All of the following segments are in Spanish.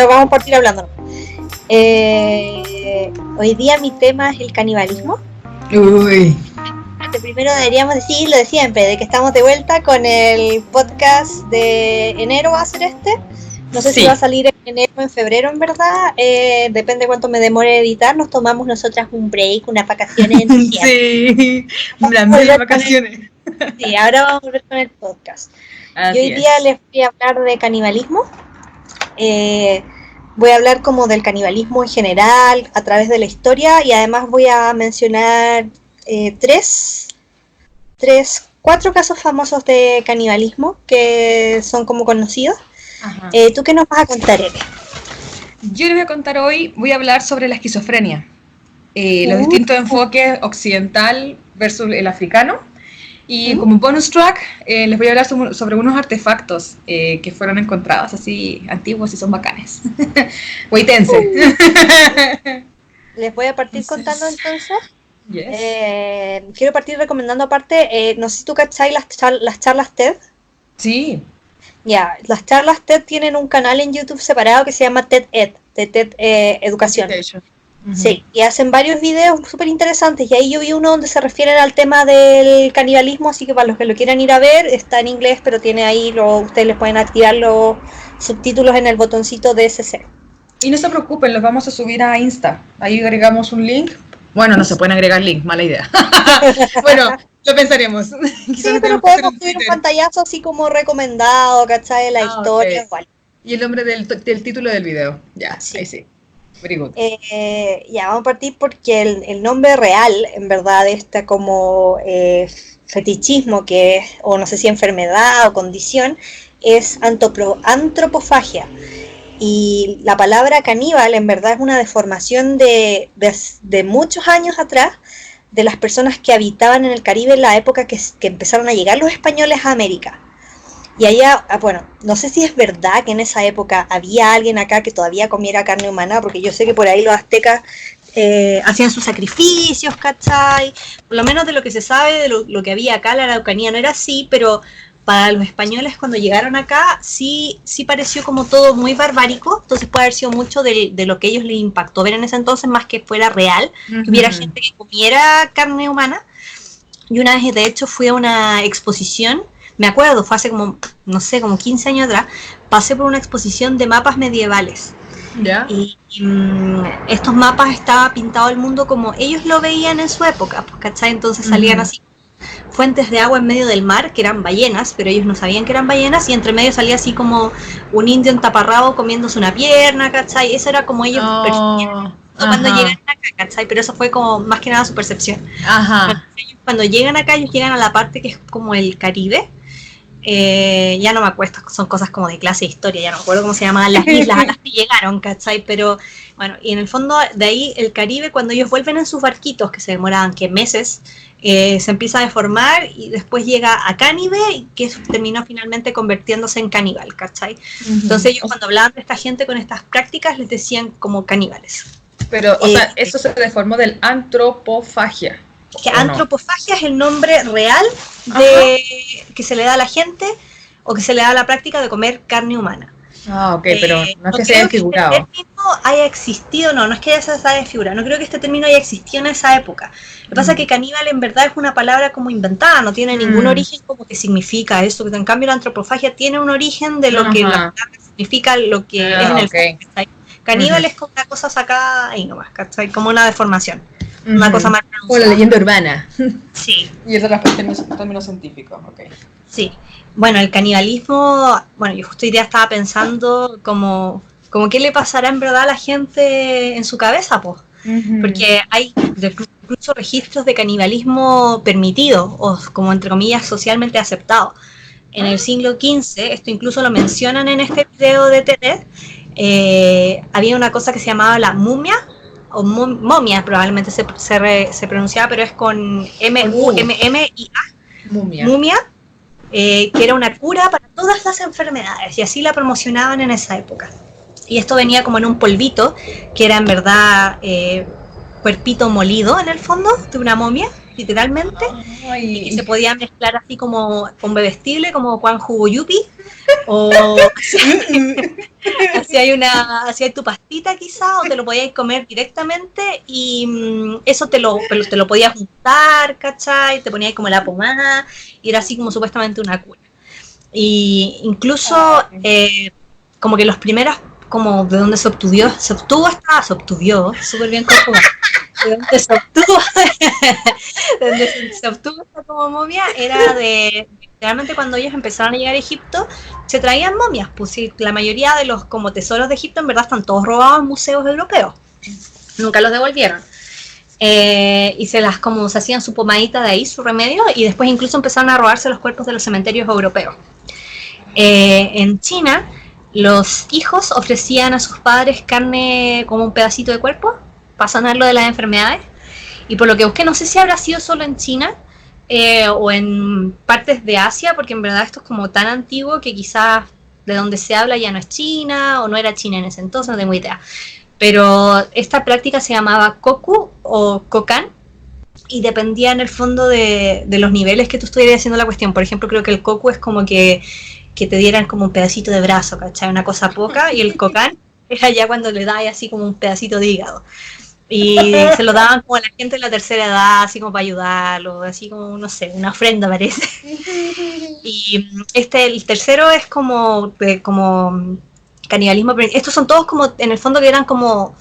vamos a partir hablando. Hoy día mi tema es el canibalismo. Uy. Primero deberíamos decir lo de siempre, de que estamos de vuelta con el podcast de enero, va a ser este. No sé si va a salir en enero o en febrero, en verdad. Depende de cuánto me demore editar. Nos tomamos nosotras un break, unas vacaciones en diciembre. Sí, las medias vacaciones. Sí, ahora vamos a volver con el podcast. Así y hoy día les voy a hablar de canibalismo. Voy a hablar como del canibalismo en general, a través de la historia, y además voy a mencionar cuatro casos famosos de canibalismo que son como conocidos. ¿Tú qué nos vas a contar, Eve? Yo les voy a contar hoy, voy a hablar sobre la esquizofrenia, los distintos enfoques occidental versus el africano, y como bonus track les voy a hablar sobre unos artefactos que fueron encontrados así antiguos y son bacanes. Hueitense. Les voy a partir contando entonces. Yes. Quiero partir recomendando aparte, no sé si tú cacháis las charlas TED. Sí. Ya, las charlas TED tienen un canal en YouTube separado que se llama TED Ed, de TED Educación. Sí, y hacen varios videos súper interesantes, y ahí yo vi uno donde se refieren al tema del canibalismo, así que para los que lo quieran ir a ver, está en inglés, pero tiene ahí, ustedes les pueden activar los subtítulos en el botoncito de SC. Y no se preocupen, los vamos a subir a Insta, ahí agregamos un link. Bueno, no se pueden agregar link, mala idea. Bueno, lo pensaremos. Sí, pero podemos subir un pantallazo así como recomendado, ¿cachai? La historia, igual. Y el nombre del título del video, ya, sí. Ahí sí. Very good. Ya, vamos a partir porque el nombre real, en verdad, de esta como fetichismo, que es, o no sé si enfermedad o condición, es antropofagia. Y la palabra caníbal en verdad es una deformación de muchos años atrás, de las personas que habitaban en el Caribe en la época que empezaron a llegar los españoles a América. Y allá, bueno, no sé si es verdad que en esa época había alguien acá que todavía comiera carne humana, porque yo sé que por ahí los aztecas hacían sus sacrificios, ¿cachai? Por lo menos de lo que se sabe de lo que había acá, la Araucanía no era así, pero para los españoles cuando llegaron acá sí pareció como todo muy barbárico, entonces puede haber sido mucho de lo que a ellos les impactó ver en ese entonces, más que fuera real, que hubiera gente que comiera carne humana. Y una vez, de hecho, fui a una exposición, me acuerdo, fue hace como, no sé, como 15 años atrás, pasé por una exposición de mapas medievales. ¿Ya? Y estos mapas estaba pintado el mundo como ellos lo veían en su época, pues, ¿cachai? Entonces salían así fuentes de agua en medio del mar, que eran ballenas, pero ellos no sabían que eran ballenas, y entre medio salía así como un indio entaparrado comiéndose una pierna, ¿cachai? Eso era como ellos percibían cuando llegan acá, ¿cachai? Pero eso fue como más que nada su percepción. Cuando llegan acá, ellos llegan a la parte que es como el Caribe. Ya no me acuerdo, son cosas como de clase de historia, ya no me acuerdo cómo se llamaban las islas a las que llegaron, ¿cachai? Pero bueno, y en el fondo de ahí el Caribe, cuando ellos vuelven en sus barquitos, que se demoraban que meses, se empieza a deformar y después llega a Cánibe, que terminó finalmente convirtiéndose en caníbal, ¿cachai? Entonces ellos cuando hablaban de esta gente con estas prácticas les decían como caníbales. Pero, o sea, eso se deformó del antropofagia. Que antropofagia es el nombre real que se le da a la gente o que se le da a la práctica de comer carne humana. Ok, pero no es que se haya figurado. Este término haya existido, no es que ya se haya figurado, no creo que este término haya existido en esa época. Lo que pasa es que caníbal en verdad es una palabra como inventada, no tiene ningún origen como que significa eso, en cambio la antropofagia tiene un origen de lo que la palabra significa, lo que es en el fondo. Caníbal es como una cosa sacada ahí nomás, ¿cachai? Como una deformación. Una cosa más pronunciada. Como la leyenda urbana. Sí. Y eso es términos científicos, ok. Sí. Bueno, el canibalismo, bueno, yo justo hoy día estaba pensando como qué le pasará en verdad a la gente en su cabeza, pues. Porque hay incluso registros de canibalismo permitido, o como entre comillas socialmente aceptado. En el siglo XV, esto incluso lo mencionan en este video de TED, había una cosa que se llamaba la mumia, o momia probablemente se pronunciaba, pero es con M-U-M-M-I-A, mumia, que era una cura para todas las enfermedades, y así la promocionaban en esa época. Y esto venía como en un polvito, que era en verdad cuerpito molido en el fondo de una momia, literalmente, y se podía mezclar así como con bebestible, como Juan Jugo Yupi, o hacías tu pastita quizá, o te lo podías comer directamente y eso te lo podías juntar, ¿cachai? Te ponías como la pomada y era así como supuestamente una cura. Y incluso como que los primeros, como de donde se obtuvió, súper bien conjugado, de donde se obtuvo, de donde se obtuvo esta como momia, era de, realmente cuando ellos empezaron a llegar a Egipto, se traían momias, pues sí, la mayoría de los como tesoros de Egipto en verdad están todos robados en museos europeos, nunca los devolvieron. Y se hacían su pomadita de ahí, su remedio, y después incluso empezaron a robarse los cuerpos de los cementerios europeos. En China, los hijos ofrecían a sus padres carne como un pedacito de cuerpo para sanarlo de las enfermedades. Y por lo que busqué, no sé si habrá sido solo en China o en partes de Asia, porque en verdad esto es como tan antiguo que quizás de donde se habla ya no es China o no era China en ese entonces, no tengo idea. Pero esta práctica se llamaba koku o kokan y dependía en el fondo de los niveles que tú estuvieras haciendo la cuestión. Por ejemplo, creo que el koku es como que te dieran como un pedacito de brazo, ¿cachai? Una cosa poca, y el kokan era ya cuando le dais así como un pedacito de hígado. Y se lo daban como a la gente de la tercera edad, así como para ayudarlo, así como, no sé, una ofrenda parece. Y el tercero es como canibalismo, pero estos son todos como, en el fondo que eran como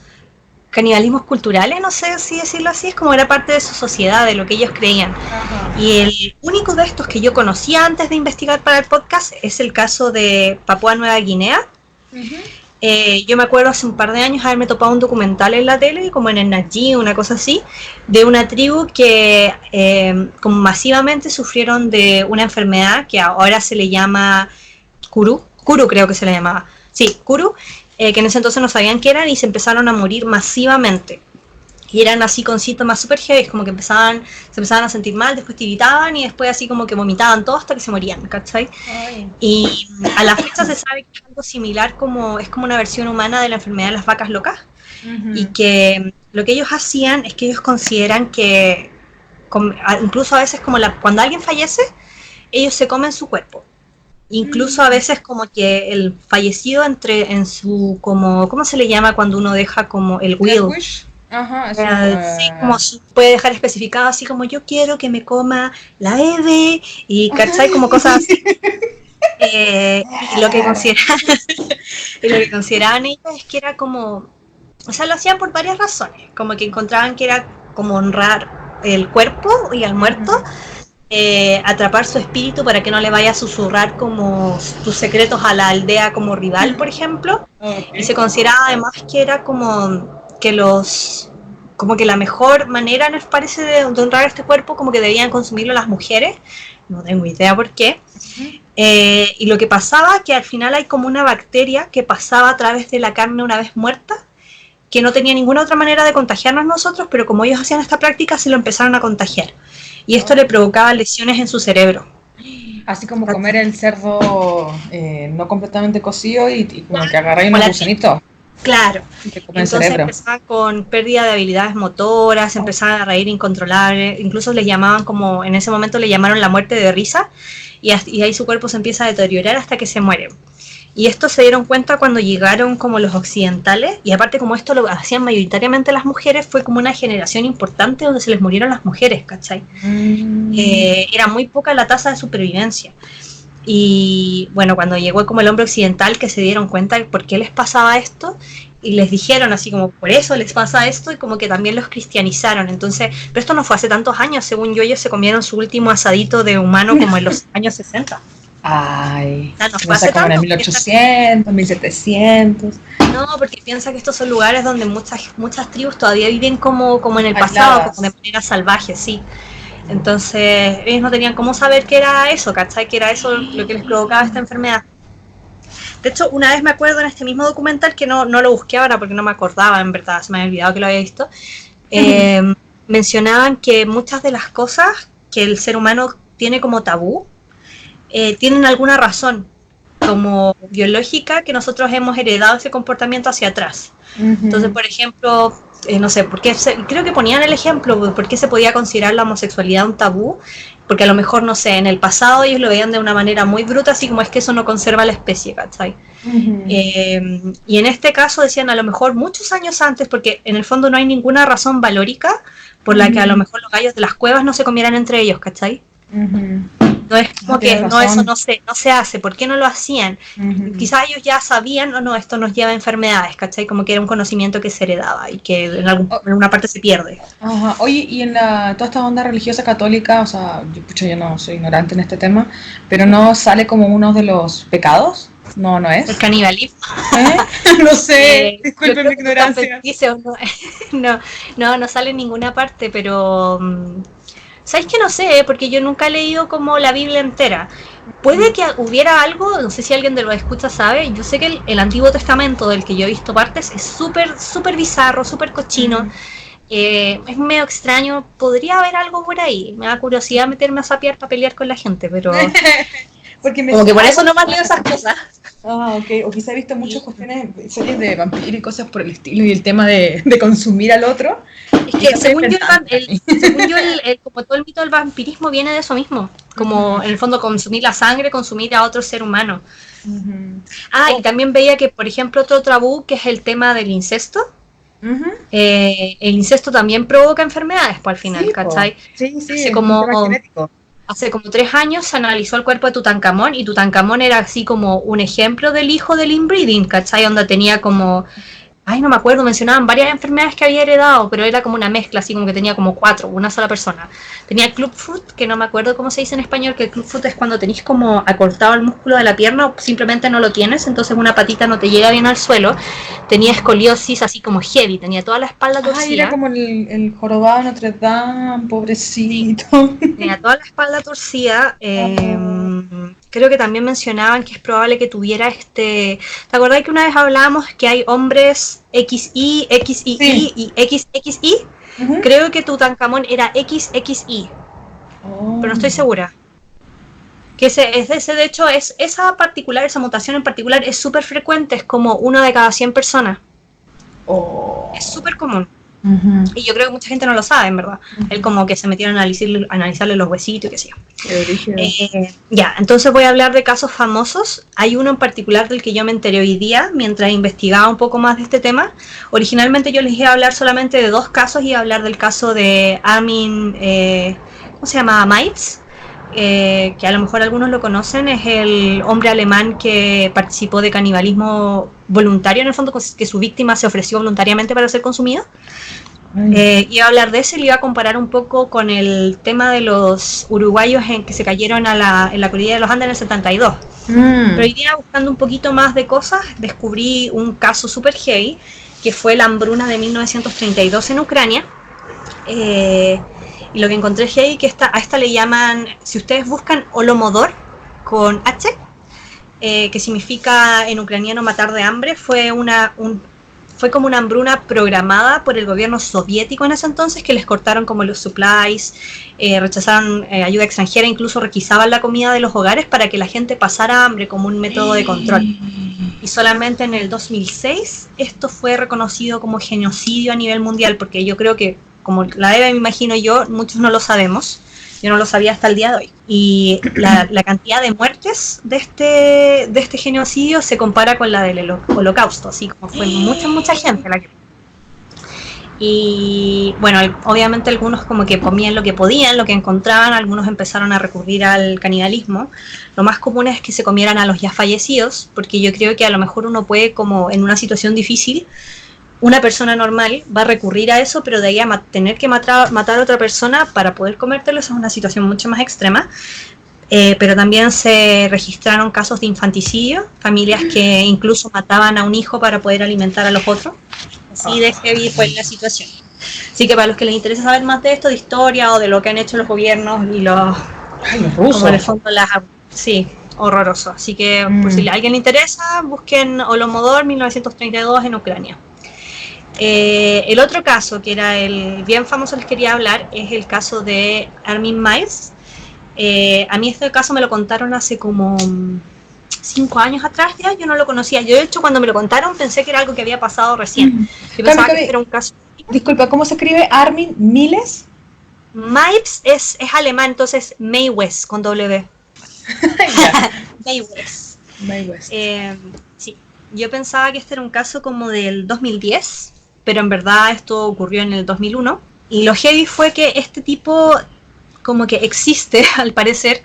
canibalismos culturales, no sé si decirlo así, es como era parte de su sociedad, de lo que ellos creían. Ajá. Y el único de estos que yo conocía antes de investigar para el podcast es el caso de Papúa Nueva Guinea. Yo me acuerdo hace un par de años haberme topado un documental en la tele, como en el Nat Geo, una cosa así, de una tribu que como masivamente sufrieron de una enfermedad que ahora se le llama Kuru creo que se le llamaba, sí, Kuru, que en ese entonces no sabían qué eran y se empezaron a morir masivamente. Y eran así con síntomas super heavy, como que se empezaban a sentir mal, después tiritaban y después así como que vomitaban todo hasta que se morían, ¿cachai? Ay. Y a la fecha se sabe que es algo similar, es como una versión humana de la enfermedad de las vacas locas. Y que lo que ellos hacían es que ellos consideran que, incluso a veces como cuando alguien fallece, ellos se comen su cuerpo. Incluso a veces como que el fallecido en su, como, ¿cómo se le llama cuando uno deja como el will? Ajá, sí, como puede dejar especificado así como yo quiero que me coma la Eve y ¿cachai? Como cosas así. Y lo que consideraban ellos es que era como, o sea, lo hacían por varias razones, como que encontraban que era como honrar el cuerpo y al muerto, atrapar su espíritu para que no le vaya a susurrar como sus secretos a la aldea como rival, por ejemplo. Y se consideraba además que era como que como que la mejor manera, nos parece, de honrar este cuerpo, como que debían consumirlo las mujeres, no tengo idea por qué. Y lo que pasaba, que al final hay como una bacteria que pasaba a través de la carne una vez muerta, que no tenía ninguna otra manera de contagiarnos nosotros, pero como ellos hacían esta práctica, se lo empezaron a contagiar. Y esto le provocaba lesiones en su cerebro. Así como comer el cerdo no completamente cocido y como que agarráis unos gusanitos. Claro, entonces empezaban con pérdida de habilidades motoras, empezaban a reír incontrolables, incluso les llamaban como, en ese momento le llamaron la muerte de risa, y ahí su cuerpo se empieza a deteriorar hasta que se mueren. Y esto se dieron cuenta cuando llegaron como los occidentales, y aparte como esto lo hacían mayoritariamente las mujeres, fue como una generación importante donde se les murieron las mujeres, ¿cachai? Era muy poca la tasa de supervivencia. Y bueno, cuando llegó como el hombre occidental, que se dieron cuenta de por qué les pasaba esto, y les dijeron así como, por eso les pasa esto, y como que también los cristianizaron. Entonces, pero esto no fue hace tantos años, según yo, ellos se comieron su último asadito de humano como en los años 60. Ay, no fue hace como en 1800, 1700. No, porque piensa que estos son lugares donde muchas tribus todavía viven como en el pasado, como de manera salvaje, sí. Entonces ellos no tenían cómo saber qué era eso, ¿cachai? Que era eso lo que les provocaba esta enfermedad. De hecho, una vez me acuerdo en este mismo documental, que no lo busqué ahora porque no me acordaba, en verdad, se me había olvidado que lo había visto, mencionaban que muchas de las cosas que el ser humano tiene como tabú, tienen alguna razón. como biológica que nosotros hemos heredado ese comportamiento hacia atrás. Entonces, por ejemplo, no sé, creo que ponían el ejemplo, ¿por qué se podía considerar la homosexualidad un tabú? Porque a lo mejor, no sé, en el pasado ellos lo veían de una manera muy bruta, así como es que eso no conserva la especie, ¿cachai? Y en este caso decían a lo mejor muchos años antes, porque en el fondo no hay ninguna razón valórica por la que a lo mejor los gallos de las cuevas no se comieran entre ellos, ¿cachai? No es como que no, eso no se hace. ¿Por qué no lo hacían? Quizás ellos ya sabían, no, esto nos lleva a enfermedades, ¿cachai? Como que era un conocimiento que se heredaba y que en alguna parte se pierde. Ajá. Oye, y en toda esta onda religiosa católica, o sea, yo no soy ignorante en este tema, pero ¿no sale como uno de los pecados? No es. El canibalismo. No sé, disculpen mi ignorancia. No sale en ninguna parte, pero... ¿Sabes que no sé? Porque yo nunca he leído como la Biblia entera. Puede que hubiera algo, no sé si alguien de los escucha sabe, yo sé que el Antiguo Testamento, del que yo he visto partes, es súper bizarro, súper cochino, es medio extraño, podría haber algo por ahí, me da curiosidad meterme a sapiar para pelear con la gente, pero... como que por eso nomás leo esas cosas. Ok, o quizá he visto muchas cuestiones, series de vampiros y cosas por el estilo, y el tema de consumir al otro. Es que según yo, como todo el mito del vampirismo viene de eso mismo, como en el fondo consumir la sangre, consumir a otro ser humano. Y también veía que, por ejemplo, otro tabú, que es el tema del incesto. El incesto también provoca enfermedades, pues al final, sí, ¿cachai? Sí, hace como 3 años se analizó el cuerpo de Tutankamón, y Tutankamón era así como un ejemplo del hijo del inbreeding, ¿cachai? Donde tenía como... no me acuerdo, mencionaban varias enfermedades que había heredado, pero era como una mezcla, así como que tenía como 4, una sola persona. Tenía clubfoot, que no me acuerdo cómo se dice en español, que el clubfoot es cuando tenés como acortado el músculo de la pierna o simplemente no lo tienes, entonces una patita no te llega bien al suelo. Tenía escoliosis así como heavy, tenía toda la espalda torcida. Era como el jorobado de Notre Dame, pobrecito. Tenía toda la espalda torcida. Creo que también mencionaban que es probable que tuviera ¿te acordás que una vez hablábamos que hay hombres XY, XII y XXI? Creo que Tutankamón era XXI, pero no estoy segura. Que de hecho, esa mutación en particular es súper frecuente, es como 1 de cada 100 personas. Es súper común. Y yo creo que mucha gente no lo sabe, en verdad. Él como que se metieron a analizarle los huesitos y qué sé yo. Entonces voy a hablar de casos famosos. Hay uno en particular del que yo me enteré hoy día mientras investigaba un poco más de este tema. Originalmente yo les iba a hablar solamente de 2 casos, iba a hablar del caso de Armin, ¿cómo se llama? Meitz, que a lo mejor algunos lo conocen, es el hombre alemán que participó de canibalismo voluntario, en el fondo, que su víctima se ofreció voluntariamente para ser consumida. Iba a hablar de eso y le iba a comparar un poco con el tema de los uruguayos que se cayeron en la cordillera de los Andes en el 72. Pero hoy día, buscando un poquito más de cosas, descubrí un caso super heavy, que fue la hambruna de 1932 en Ucrania. Y lo que encontré heavy, que a esta le llaman, si ustedes buscan Holodomor con H, que significa en ucraniano matar de hambre, fue como una hambruna programada por el gobierno soviético en ese entonces, que les cortaron como los supplies, rechazaron ayuda extranjera, incluso requisaban la comida de los hogares para que la gente pasara hambre como un método de control. Y solamente en el 2006 esto fue reconocido como genocidio a nivel mundial, porque yo creo que, como la Eva me imagino yo, muchos no lo sabemos. Yo no lo sabía hasta el día de hoy. Y la cantidad de muertes de este genocidio se compara con la del Holocausto, así como fue mucha gente la que... Y bueno, obviamente algunos como que comían lo que podían, lo que encontraban, algunos empezaron a recurrir al canibalismo. Lo más común es que se comieran a los ya fallecidos, porque yo creo que a lo mejor uno puede, como en una situación difícil, una persona normal va a recurrir a eso, pero de ahí a tener que matar a otra persona para poder comértelo, eso es una situación mucho más extrema. Pero también se registraron casos de infanticidio, familias que incluso mataban a un hijo para poder alimentar a los otros. Así de heavy fue la situación. Así que para los que les interesa saber más de esto, de historia o de lo que han hecho los gobiernos y los rusos, como en el fondo sí, horroroso. Así que por si a alguien le interesa, busquen Holodomor 1932 en Ucrania. El otro caso, que era el bien famoso, les quería hablar, es el caso de Armin Meitz. A mí este caso me lo contaron hace como 5 años atrás ya, yo no lo conocía. Yo de hecho cuando me lo contaron pensé que era algo que había pasado recién. Yo pensaba que era un caso. Disculpa, ¿cómo se escribe Armin Miles? Meiwes es alemán, entonces Meiwes con W. Meiwes. Sí, yo pensaba que este era un caso como del 2010, pero en verdad esto ocurrió en el 2001. Y lo heavy fue que este tipo como que existe, al parecer,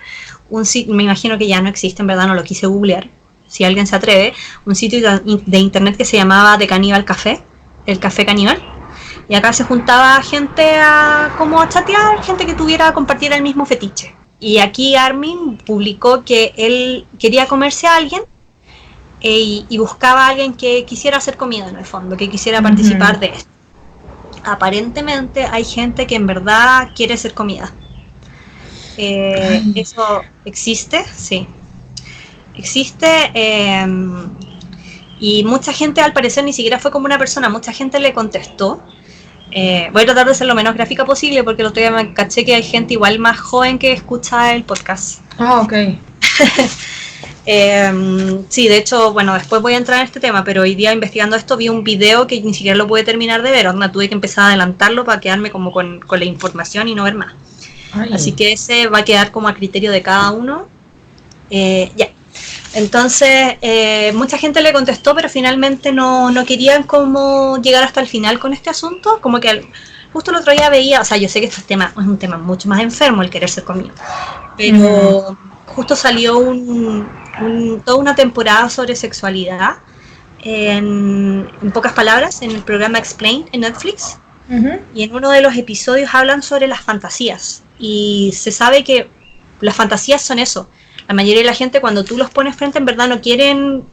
un sitio, me imagino que ya no existe, en verdad no lo quise googlear, si alguien se atreve, un sitio de internet que se llamaba The Cannibal Café, el Café Caníbal. Y acá se juntaba gente como a chatear, gente que compartiera el mismo fetiche. Y aquí Armin publicó que él quería comerse a alguien y buscaba a alguien que quisiera hacer comida en el fondo, que quisiera participar de esto. Aparentemente hay gente que en verdad quiere hacer comida. Eso existe, sí. Existe y mucha gente al parecer ni siquiera fue como una persona, mucha gente le contestó. Voy a tratar de ser lo menos gráfica posible porque el otro día me caché que hay gente igual más joven que escucha el podcast. Ok. Sí, de hecho, bueno, después voy a entrar en este tema, pero hoy día investigando esto vi un video que ni siquiera lo pude terminar de ver, onda, tuve que empezar a adelantarlo para quedarme como con la información y no ver más. Así que ese va a quedar como a criterio de cada uno. Ya. Entonces, mucha gente le contestó, pero finalmente no querían como llegar hasta el final con este asunto. Como que justo el otro día veía, o sea, yo sé que este tema es un tema mucho más enfermo, el querer ser comido, pero justo salió toda una temporada sobre sexualidad, en pocas palabras, en el programa Explained en Netflix. Y en uno de los episodios hablan sobre las fantasías. Y se sabe que las fantasías son eso. La mayoría de la gente cuando tú los pones frente en verdad no quieren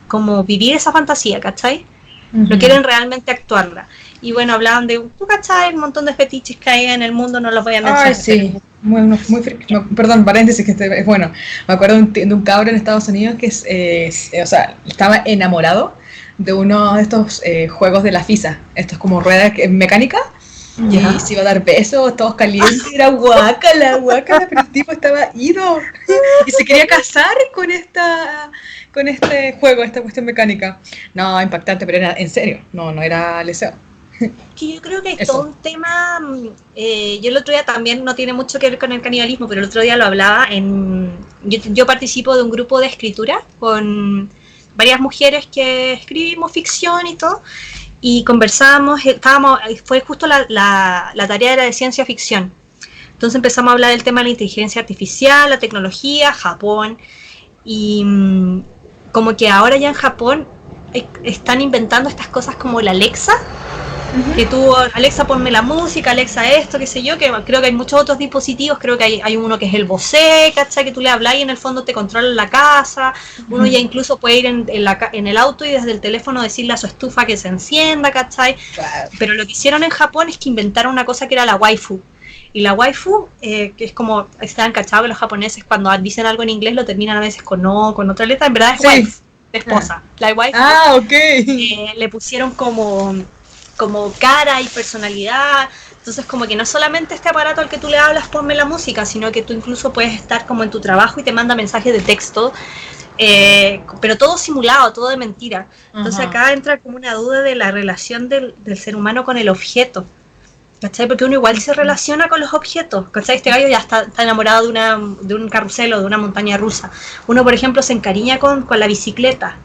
como vivir esa fantasía, ¿cachai? No quieren realmente actuarla. Y bueno, hablaban de, tú cachai, un montón de fetiches que hay en el mundo, no los voy a mencionar. Ay, sí, perdón, paréntesis, que es bueno. Me acuerdo de un cabro en Estados Unidos que o sea, estaba enamorado de uno de estos juegos de la FISA, estos como ruedas mecánicas. Y se iba a dar besos, todos calientes, era guácala, pero el tipo estaba ido y se quería casar con este juego, esta cuestión mecánica. No, impactante, pero era en serio, no era leseo. Que yo creo que es todo un tema, yo el otro día también no tiene mucho que ver con el canibalismo, pero el otro día lo hablaba yo participo de un grupo de escritura con varias mujeres que escribimos ficción y todo, y conversábamos, fue justo la tarea era de ciencia ficción. Entonces empezamos a hablar del tema de la inteligencia artificial, la tecnología, Japón, y como que ahora ya en Japón están inventando estas cosas como la Alexa, que tú, Alexa ponme la música, Alexa esto, qué sé yo, que creo que hay muchos otros dispositivos, creo que hay uno que es el Bose, ¿cachai? Que tú le hablas y en el fondo te controla la casa, uno ya incluso puede ir en el auto y desde el teléfono decirle a su estufa que se encienda, ¿cachai? Pero lo que hicieron en Japón es que inventaron una cosa que era la waifu. Y la waifu, que es como, están cachados que los japoneses cuando dicen algo en inglés lo terminan a veces con otra letra, en verdad es waifu, de esposa. La waifu, le pusieron como cara y personalidad. Entonces como que no solamente este aparato al que tú le hablas ponme la música, sino que tú incluso puedes estar como en tu trabajo y te manda mensajes de texto, pero todo simulado, todo de mentira. Entonces acá entra como una duda de la relación del ser humano con el objeto, ¿cachai? Porque uno igual se relaciona con los objetos, ¿cachai? Este gallo ya está enamorado de un carrusel o de una montaña rusa. Uno, por ejemplo, se encariña con la bicicleta.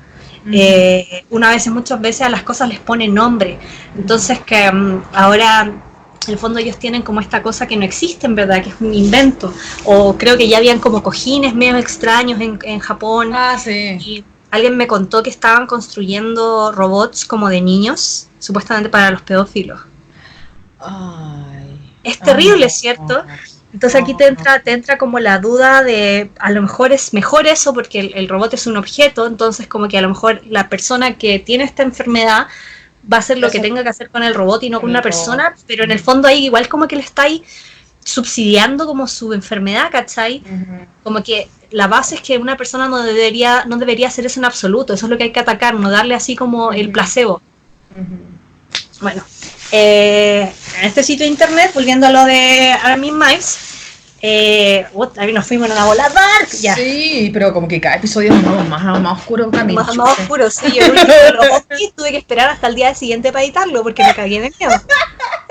Muchas veces a las cosas les pone nombre. Entonces que ahora en el fondo ellos tienen como esta cosa que no existe en verdad, que es un invento. O creo que ya habían como cojines medio extraños en Japón. Y alguien me contó que estaban construyendo robots como de niños, supuestamente para los pedófilos. Es terrible, ¿cierto? Entonces aquí te entra como la duda de a lo mejor es mejor eso porque el robot es un objeto, entonces como que a lo mejor la persona que tiene esta enfermedad va a hacer lo que tenga que hacer con el robot y no con una persona, pero en el fondo ahí igual como que le está ahí subsidiando como su enfermedad, ¿cachai? Como que la base es que una persona no debería hacer eso en absoluto, eso es lo que hay que atacar, no darle así como el placebo. Bueno, en este sitio de internet, volviendo a lo de Armin Miles, Ahí nos fuimos en una bola dark, ya. Sí, pero como que cada episodio es más oscuro que Más oscuro, sí. Yo el último de los Office tuve que esperar hasta el día siguiente para editarlo porque me cagué en el miedo.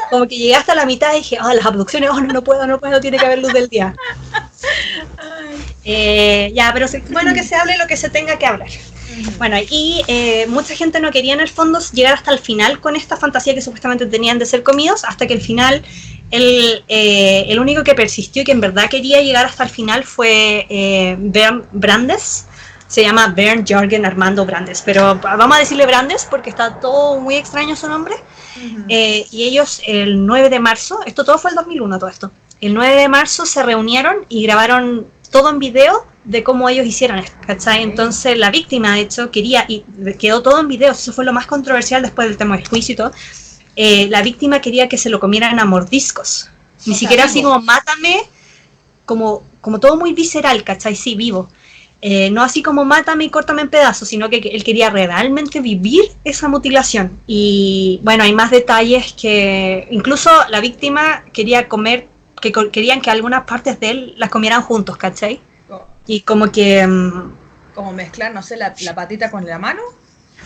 Como que llegué hasta la mitad y dije, las abducciones, no puedo, tiene que haber luz del día. Ya, pero bueno que se hable lo que se tenga que hablar. Bueno, y mucha gente no quería en el fondo llegar hasta el final con esta fantasía que supuestamente tenían de ser comidos, hasta que el final, el único que persistió y que en verdad quería llegar hasta el final fue Bernd Brandes. Se llama Bernd Jørgen Armando Brandes, pero vamos a decirle Brandes porque está todo muy extraño su nombre. Y ellos el 9 de marzo, esto todo fue el 2001 todo esto, el 9 de marzo se reunieron y grabaron todo en video de cómo ellos hicieron esto, ¿cachai? Entonces la víctima de hecho quería, y quedó todo en video, eso fue lo más controversial después del tema del juicio y todo, la víctima quería que se lo comieran a mordiscos, ni siquiera así como mátame, como todo muy visceral, ¿cachai? Sí, vivo. No así como mátame y córtame en pedazos, sino que él quería realmente vivir esa mutilación. Y bueno, hay más detalles que incluso la víctima quería comer, que querían que algunas partes de él las comieran juntos, ¿cachai? Y como que... como mezclar, no sé, la patita con la mano.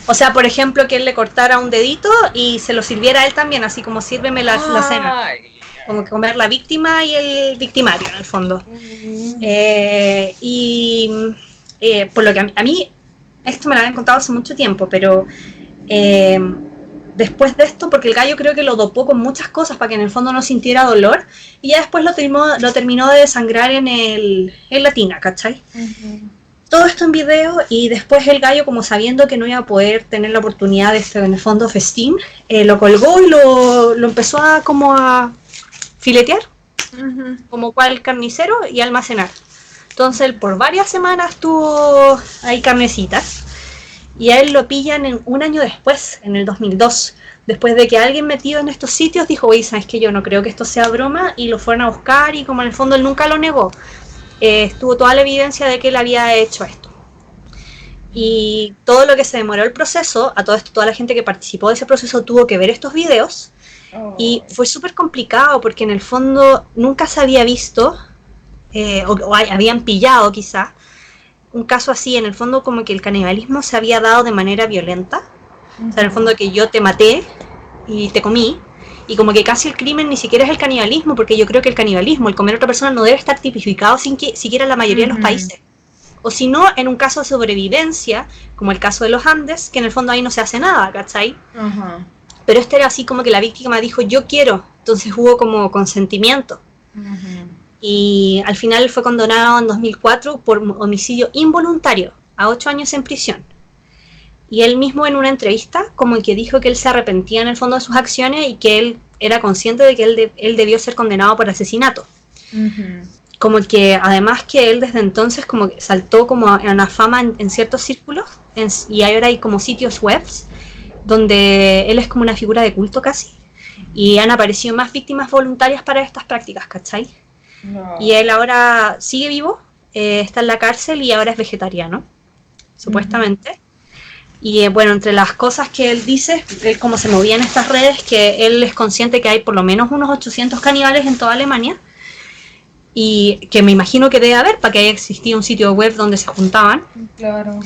O sea, por ejemplo, que él le cortara un dedito y se lo sirviera a él también, así como sírveme la cena. Como que comer la víctima y el victimario, en el fondo. Por lo que a mí, esto me lo habían contado hace mucho tiempo, pero después de esto, porque el gallo creo que lo dopó con muchas cosas para que en el fondo no sintiera dolor, y ya después lo terminó de desangrar en la tina, ¿cachai? Todo esto en video, y después el gallo, como sabiendo que no iba a poder tener la oportunidad de este, en el fondo, festín, lo colgó y lo empezó a filetear, como cual carnicero, y almacenar. Entonces él por varias semanas tuvo ahí carnecitas, y a él lo pillan un año después, en el 2002, después de que alguien metido en estos sitios dijo, oye, ¿sabes qué? Yo no creo que esto sea broma, y lo fueron a buscar, y como en el fondo él nunca lo negó, estuvo toda la evidencia de que él había hecho esto. Y todo lo que se demoró el proceso, a todo esto, toda la gente que participó de ese proceso tuvo que ver estos videos. Y fue súper complicado porque en el fondo nunca se había visto, o habían pillado quizás, un caso así. En el fondo como que el canibalismo se había dado de manera violenta. O sea, en el fondo que yo te maté y te comí, y como que casi el crimen ni siquiera es el canibalismo, porque yo creo que el canibalismo, el comer a otra persona, no debe estar tipificado siquiera en la mayoría de los países. O si no, en un caso de sobrevivencia, como el caso de los Andes, que en el fondo ahí no se hace nada, ¿cachai? Pero este era así como que la víctima dijo, yo quiero, entonces hubo como consentimiento. Y al final fue condenado en 2004 por homicidio involuntario, a 8 años en prisión. Y él mismo en una entrevista como que dijo que él se arrepentía en el fondo de sus acciones y que él era consciente de que él debió ser condenado por asesinato. Como que además que él desde entonces como que saltó como a una fama en ciertos círculos, y ahora hay como sitios webs donde él es como una figura de culto casi, y han aparecido más víctimas voluntarias para estas prácticas, ¿cachai? Y él ahora sigue vivo, está en la cárcel y ahora es vegetariano, supuestamente. Y bueno, entre las cosas que él dice, él como se movía en estas redes, que él es consciente que hay por lo menos unos 800 caníbales en toda Alemania, y que me imagino que debe haber para que haya existido un sitio web donde se juntaban. Claro.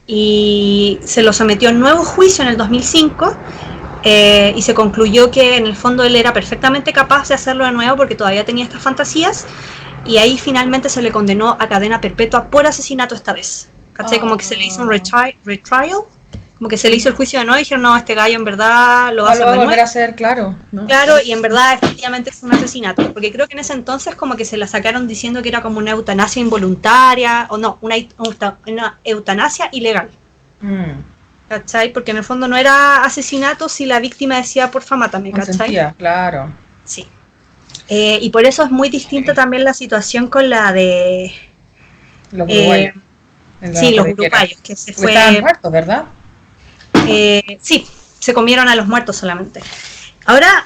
Y se lo sometió a un nuevo juicio en el 2005, y se concluyó que en el fondo él era perfectamente capaz de hacerlo de nuevo porque todavía tenía estas fantasías, y ahí finalmente se le condenó a cadena perpetua por asesinato esta vez. ¿Cachai? Como que se le hizo un retrial, como que se le hizo el juicio de nuevo y dijeron, no, este gallo en verdad lo va a hacer de nuevo. Volver a hacer, claro. ¿No? Claro, y en verdad efectivamente es un asesinato, porque creo que en ese entonces como que se la sacaron diciendo que era como una eutanasia involuntaria, o no, una eutanasia ilegal. ¿Cachai? Porque en el fondo no era asesinato si la víctima decía, porfa, mátame, ¿cachai? Consentía, claro. Sí. Y por eso es muy distinta también la situación con la de... Los uruguayos. Sí, los uruguayos, que se fue... Estaban muertos, ¿verdad? Sí, se comieron a los muertos solamente. Ahora,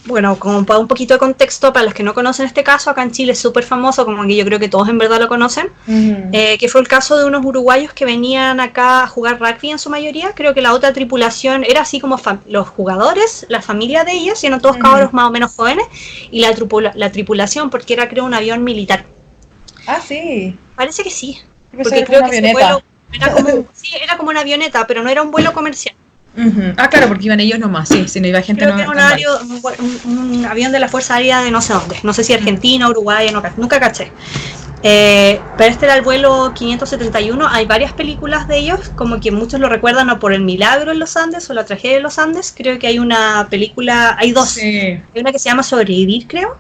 bueno, como para un poquito de contexto, para los que no conocen este caso, acá en Chile es súper famoso, como que yo creo que todos en verdad lo conocen, que fue el caso de unos uruguayos que venían acá a jugar rugby en su mayoría. Creo que la otra tripulación era así como los jugadores, la familia de ellos, eran todos cabros más o menos jóvenes, y la tripulación, porque era creo un avión militar. Ah, sí. Parece que sí, porque creo que ese vuelo era como una avioneta, pero no era un vuelo comercial. Ah, claro, porque iban ellos nomás, sí, si no iba gente. Creo que era un avión de la Fuerza Aérea de no sé dónde, no sé si Argentina, Uruguay, nunca caché. Pero este era el vuelo 571, hay varias películas de ellos, como que muchos lo recuerdan o por el milagro en los Andes o la tragedia de los Andes. Creo que hay una película, hay dos, hay una que se llama Sobrevivir, creo.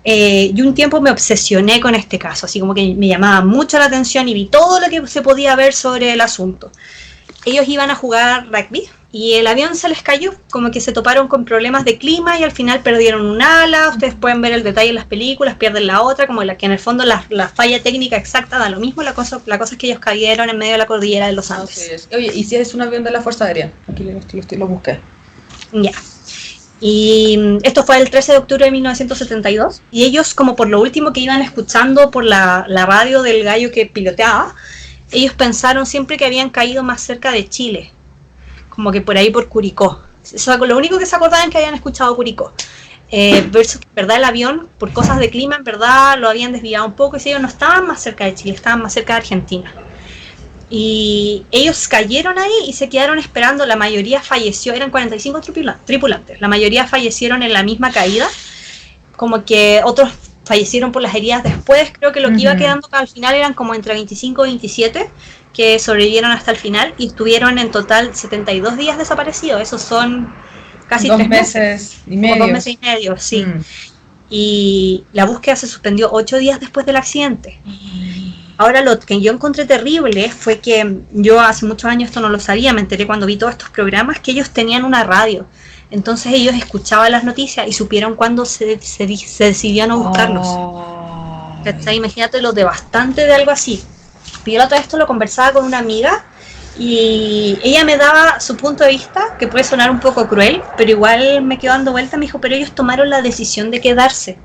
Y un tiempo me obsesioné con este caso, así como que me llamaba mucho la atención y vi todo lo que se podía ver sobre el asunto. Ellos iban a jugar rugby y el avión se les cayó, como que se toparon con problemas de clima y al final perdieron un ala. Ustedes pueden ver el detalle en las películas, pierden la otra, como que en el fondo la falla técnica exacta da lo mismo. La cosa es que ellos cayeron en medio de la cordillera de los Andes. Oye, ¿y si es un avión de la Fuerza Aérea? Aquí lo busqué. Ya. Y esto fue el 13 de octubre de 1972 y ellos, como por lo último que iban escuchando por la radio del gallo que piloteaba, ellos pensaron siempre que habían caído más cerca de Chile, como que por ahí por Curicó. Lo único que se acordaban es que habían escuchado Curicó. Versus que en verdad el avión, por cosas de clima, en verdad lo habían desviado un poco y ellos no estaban más cerca de Chile, estaban más cerca de Argentina. Y ellos cayeron ahí y se quedaron esperando. La mayoría falleció, eran 45 tripulantes, la mayoría fallecieron en la misma caída, como que otros fallecieron por las heridas después. Creo que lo que iba quedando al final eran como entre 25 y 27 que sobrevivieron hasta el final y estuvieron en total 72 días desaparecidos. Esos son casi 2 meses y medio. Como 2 meses y medio, sí. Y la búsqueda se suspendió 8 días después del accidente. Ahora, lo que yo encontré terrible fue que yo hace muchos años esto no lo sabía, me enteré cuando vi todos estos programas, que ellos tenían una radio. Entonces ellos escuchaban las noticias y supieron cuándo se decidían a buscarlos. Imagínate lo devastante de algo así. Yo la otra vez esto lo conversaba con una amiga y ella me daba su punto de vista, que puede sonar un poco cruel, pero igual me quedó dando vuelta. Me dijo, pero ellos tomaron la decisión de quedarse.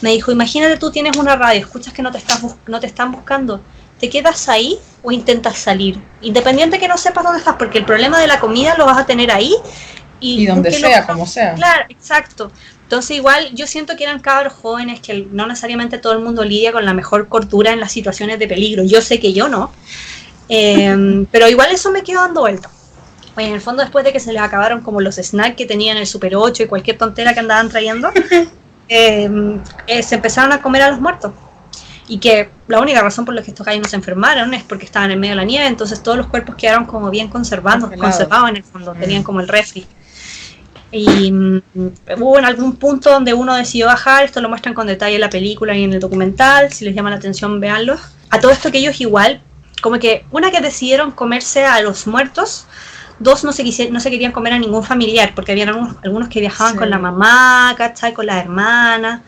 Me dijo, imagínate tú tienes una radio, escuchas que no te están buscando, ¿te quedas ahí o intentas salir? Independiente que no sepas dónde estás, porque el problema de la comida lo vas a tener ahí. Y donde sea, como sea. Claro, exacto. Entonces igual yo siento que eran cabros jóvenes, que no necesariamente todo el mundo lidia con la mejor cordura en las situaciones de peligro. Yo sé que yo no. Pero igual eso me quedó dando vuelta. Oye, en el fondo después de que se les acabaron como los snacks que tenían el Super 8 y cualquier tontera que andaban trayendo, se empezaron a comer a los muertos. Y que la única razón por la que estos gallos no se enfermaron es porque estaban en medio de la nieve, entonces todos los cuerpos quedaron como bien conservados en el fondo, tenían como el refri. Y hubo en algún punto donde uno decidió bajar, esto lo muestran con detalle en la película y en el documental, si les llama la atención véanlo. A todo esto que ellos igual, como que una que decidieron comerse a los muertos, dos no se querían comer a ningún familiar, porque había algunos que viajaban con la mamá, ¿cachai? Con las hermanas,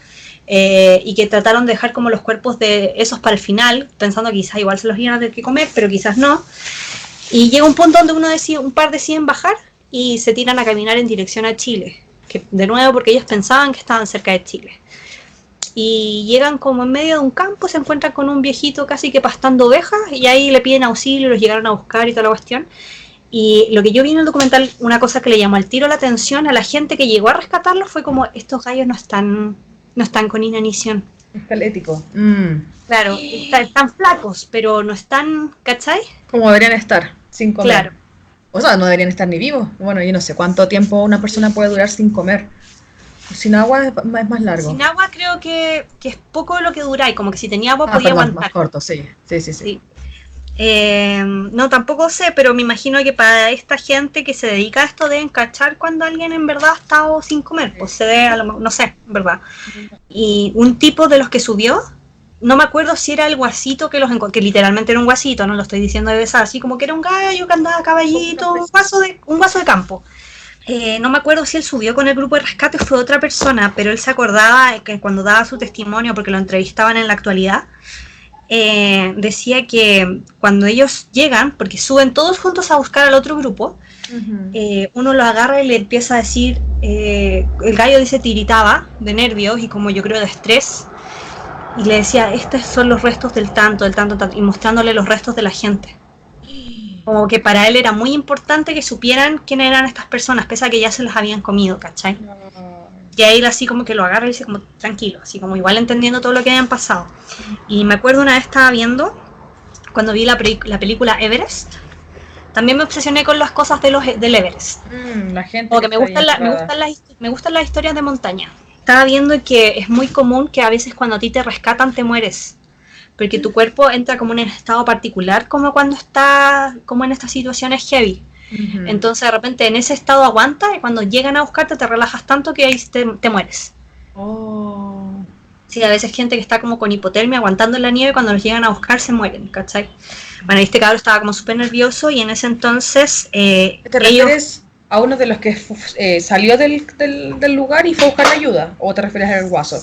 y que trataron de dejar como los cuerpos de esos para el final, pensando que quizás igual se los iban a tener que comer, pero quizás no. Y llega un punto donde un par deciden bajar y se tiran a caminar en dirección a Chile, que de nuevo porque ellos pensaban que estaban cerca de Chile. Y llegan como en medio de un campo, se encuentran con un viejito casi que pastando ovejas, y ahí le piden auxilio, los llegaron a buscar y toda la cuestión. Y lo que yo vi en el documental, una cosa que le llamó al tiro la atención a la gente que llegó a rescatarlos fue como, estos gallos no están con inanición. Esquelético. Claro, están flacos, pero no están, ¿cachai? Como deberían estar, sin comer. Claro. O sea, no deberían estar ni vivos. Bueno, yo no sé cuánto tiempo una persona puede durar sin comer. Sin agua es más largo. Sin agua creo que es poco lo que dura, y como que si tenía agua podía aguantar. Más corto, sí. No, tampoco sé, pero me imagino que para esta gente que se dedica a esto deben cachar cuando alguien en verdad ha estado sin comer, pues se ve, no sé, en verdad. Y un tipo de los que subió, no me acuerdo si era el guasito que que literalmente era un guasito, no lo estoy diciendo de besar, así como que era un gallo que andaba a caballito, un vaso de campo. No me acuerdo si él subió con el grupo de rescate o fue otra persona, pero él se acordaba que cuando daba su testimonio, porque lo entrevistaban en la actualidad, decía que cuando ellos llegan, porque suben todos juntos a buscar al otro grupo, uno lo agarra y le empieza a decir, el gallo dice tiritaba de nervios y como yo creo de estrés, y le decía, estos son los restos del tanto, y mostrándole los restos de la gente. Como que para él era muy importante que supieran quiénes eran estas personas, pese a que ya se las habían comido, ¿cachai? Y ahí él así como que lo agarra y dice como, tranquilo, así como igual entendiendo todo lo que habían pasado. Y me acuerdo una vez estaba viendo, cuando vi la película Everest, también me obsesioné con las cosas del Everest. La gente como que me gustan las historias de montaña. Estaba viendo que es muy común que a veces cuando a ti te rescatan te mueres. Porque tu cuerpo entra como en un estado particular, como cuando está como en estas situaciones heavy. Entonces de repente en ese estado aguanta y cuando llegan a buscarte te relajas tanto que ahí te mueres. Sí, a veces gente que está como con hipotermia aguantando en la nieve, cuando los llegan a buscar se mueren, ¿cachai? Bueno, este cabrón estaba como súper nervioso y en ese entonces ¿Te refieres a uno de los que salió del lugar y fue a buscar ayuda? ¿O te refieres al guaso?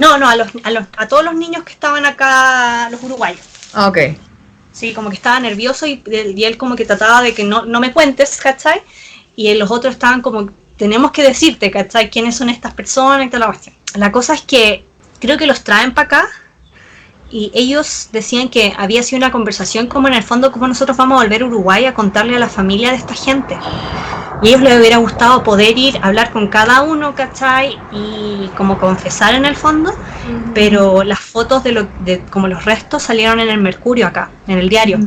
No, a todos los niños que estaban acá, los uruguayos. Ah, ok. Sí, como que estaba nervioso y él como que trataba de que no me cuentes, ¿cachai? Y los otros estaban como, tenemos que decirte, ¿cachai? ¿Quiénes son estas personas y toda la cuestión? La cosa es que creo que los traen para acá y ellos decían que había sido una conversación como en el fondo, como nosotros vamos a volver a Uruguay a contarle a la familia de esta gente. Y a ellos les hubiera gustado poder ir a hablar con cada uno, ¿cachai? Y como confesar en el fondo, pero las fotos de como los restos salieron en el Mercurio acá, en el diario.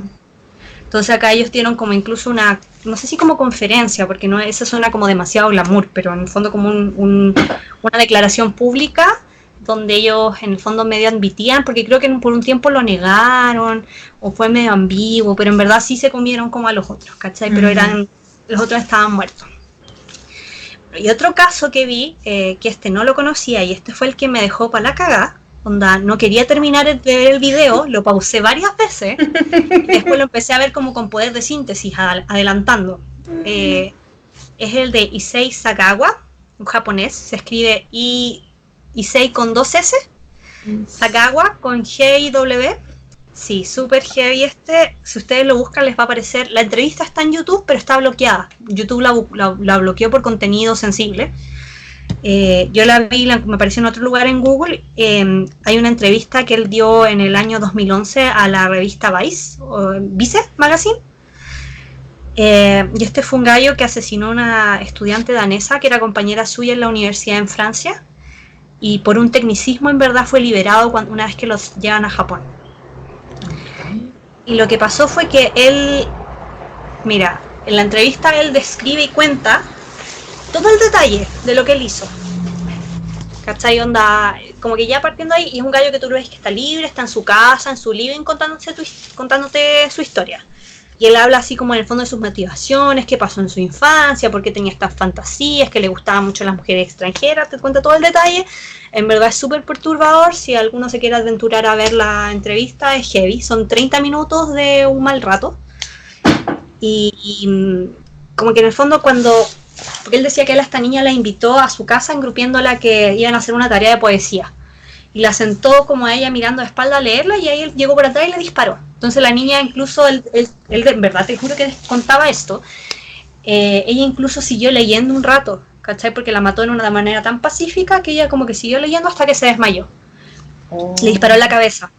Entonces acá ellos tienen como incluso una, no sé si como conferencia, porque no, eso suena como demasiado glamour, pero en el fondo como una declaración pública donde ellos en el fondo medio admitían, porque creo que por un tiempo lo negaron, o fue medio ambiguo, pero en verdad sí se comieron como a los otros, ¿cachai? Pero los otros estaban muertos. Y otro caso que vi, que este no lo conocía, y este fue el que me dejó para la cagada, onda, no quería terminar de ver el video, lo pausé varias veces, y después lo empecé a ver como con poder de síntesis, adelantando. Es el de Issei Sagawa, un japonés, se escribe Issei con 2 S, Sagawa con G-I-W. Sí, súper heavy este. Si ustedes lo buscan les va a aparecer. La entrevista está en YouTube, pero está bloqueada. YouTube la bloqueó por contenido sensible. Yo la vi, me apareció en otro lugar en Google. Hay una entrevista que él dio en el año 2011 a la revista Vice Magazine. Y este fue un gallo que asesinó a una estudiante danesa que era compañera suya en la universidad en Francia. Y por un tecnicismo en verdad fue liberado una vez que los llevan a Japón. Y lo que pasó fue que él, mira, en la entrevista él describe y cuenta todo el detalle de lo que él hizo. ¿Cachai? Onda, como que ya partiendo ahí, y es un gallo que tú lo ves que está libre, está en su casa, en su living, contándote su historia. Y él habla así como en el fondo de sus motivaciones, qué pasó en su infancia, por qué tenía estas fantasías, que le gustaban mucho las mujeres extranjeras, te cuenta todo el detalle. En verdad es súper perturbador, si alguno se quiere aventurar a ver la entrevista, es heavy, son 30 minutos de un mal rato. Y como que en el fondo porque él decía que él a esta niña la invitó a su casa engrupiéndola que iban a hacer una tarea de poesía. Y la sentó como a ella mirando de espalda a leerla y ahí él llegó por atrás y le disparó. Entonces la niña incluso, él en verdad te juro que contaba esto, ella incluso siguió leyendo un rato, ¿cachai? Porque la mató de una manera tan pacífica que ella como que siguió leyendo hasta que se desmayó. Le disparó en la cabeza.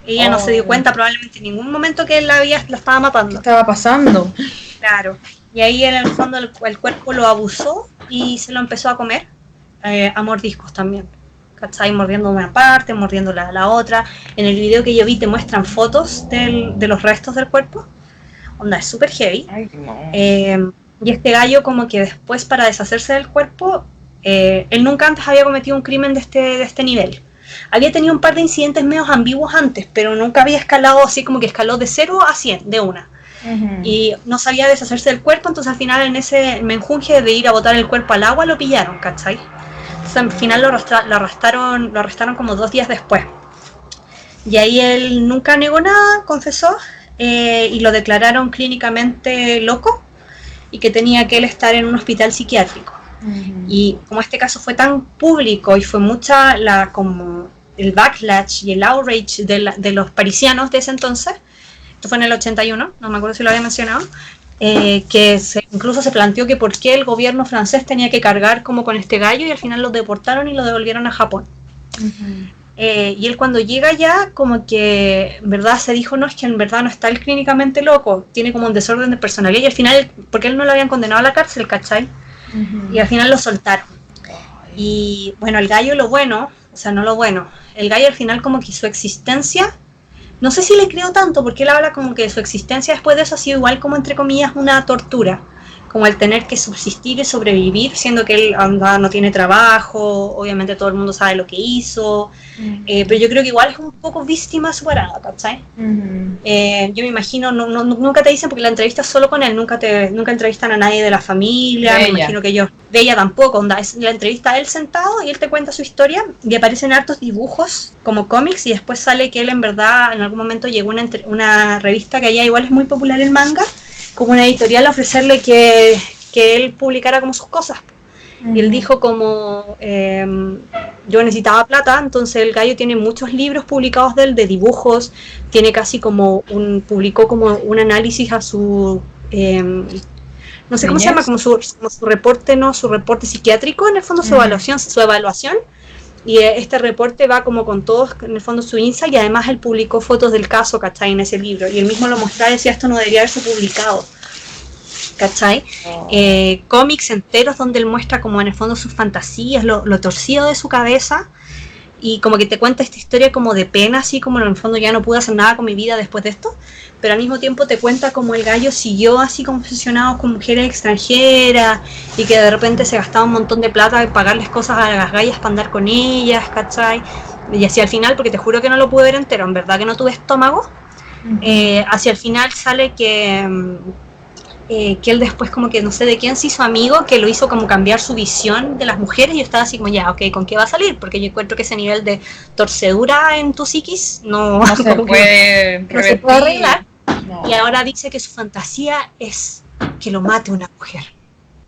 Ella no se dio cuenta probablemente en ningún momento que él la estaba matando. ¿Qué estaba pasando? Claro. Y ahí en el fondo el cuerpo lo abusó y se lo empezó a comer a mordiscos también. ¿Cachai? Mordiendo una parte, mordiendo la otra. En el video que yo vi te muestran fotos de los restos del cuerpo. Onda, es súper heavy. Ay, no. Y este gallo como que después para deshacerse del cuerpo, él nunca antes había cometido un crimen de este nivel. Había tenido un par de incidentes medio ambiguos antes, pero nunca había escalado así como que escaló de 0 a 100, de una. Y no sabía deshacerse del cuerpo, entonces al final en ese menjunje de ir a botar el cuerpo al agua lo pillaron, ¿cachai? Al final lo arrestaron como 2 días después. Y ahí él nunca negó nada, confesó, y lo declararon clínicamente loco y que tenía que él estar en un hospital psiquiátrico. Y como este caso fue tan público y fue mucha el backlash y el outrage de los parisianos de ese entonces, esto fue en el 81, no me acuerdo si lo había mencionado, que incluso se planteó que por qué el gobierno francés tenía que cargar como con este gallo, y al final lo deportaron y lo devolvieron a Japón. Y él cuando llega allá, como que en verdad se dijo, no, es que en verdad no está él clínicamente loco, tiene como un desorden de personalidad, y al final, porque él no lo habían condenado a la cárcel, ¿cachai? Y al final lo soltaron. Y bueno, el gallo lo bueno, o sea, no lo bueno, el gallo al final como que su existencia, no sé si le creo tanto, porque él habla como que su existencia después de eso ha sido igual como entre comillas una tortura, como el tener que subsistir y sobrevivir, siendo que él no tiene trabajo, obviamente todo el mundo sabe lo que hizo, pero yo creo que igual es un poco víctima superada, ¿cachai? Yo me imagino, nunca te dicen, porque la entrevista es solo con él, nunca entrevistan a nadie de la familia, me imagino que ellos, de ella tampoco, es la entrevista a él sentado y él te cuenta su historia, y aparecen hartos dibujos como cómics, y después sale que él en verdad en algún momento llegó a una revista que allá igual es muy popular el manga, como una editorial, a ofrecerle que él publicara como sus cosas. Y él dijo como, yo necesitaba plata, entonces el gallo tiene muchos libros publicados de él, de dibujos, tiene casi como publicó como un análisis a su, no sé cómo se llama, como su reporte, no, su reporte psiquiátrico, en el fondo su evaluación, y este reporte va como con todos, en el fondo, su insight, y además él publicó fotos del caso, ¿cachai? En ese libro, y él mismo lo mostraba y decía, esto no debería haberse publicado, ¿cachai? Cómics enteros donde él muestra como en el fondo sus fantasías, lo torcido de su cabeza, y como que te cuenta esta historia como de pena, así como en el fondo ya no pude hacer nada con mi vida después de esto, pero al mismo tiempo te cuenta como el gallo siguió así como obsesionado con mujeres extranjeras, y que de repente se gastaba un montón de plata en pagarles cosas a las gallas para andar con ellas, ¿cachai? Y así al final, porque te juro que no lo pude ver entero, en verdad que no tuve estómago, hacia el final sale que él después como que no sé de quién se hizo amigo, que lo hizo como cambiar su visión de las mujeres, y yo estaba así como ya, ok, ¿con qué va a salir? Porque yo encuentro que ese nivel de torcedura en tu psiquis no se puede arreglar. No. Y ahora dice que su fantasía es que lo mate una mujer.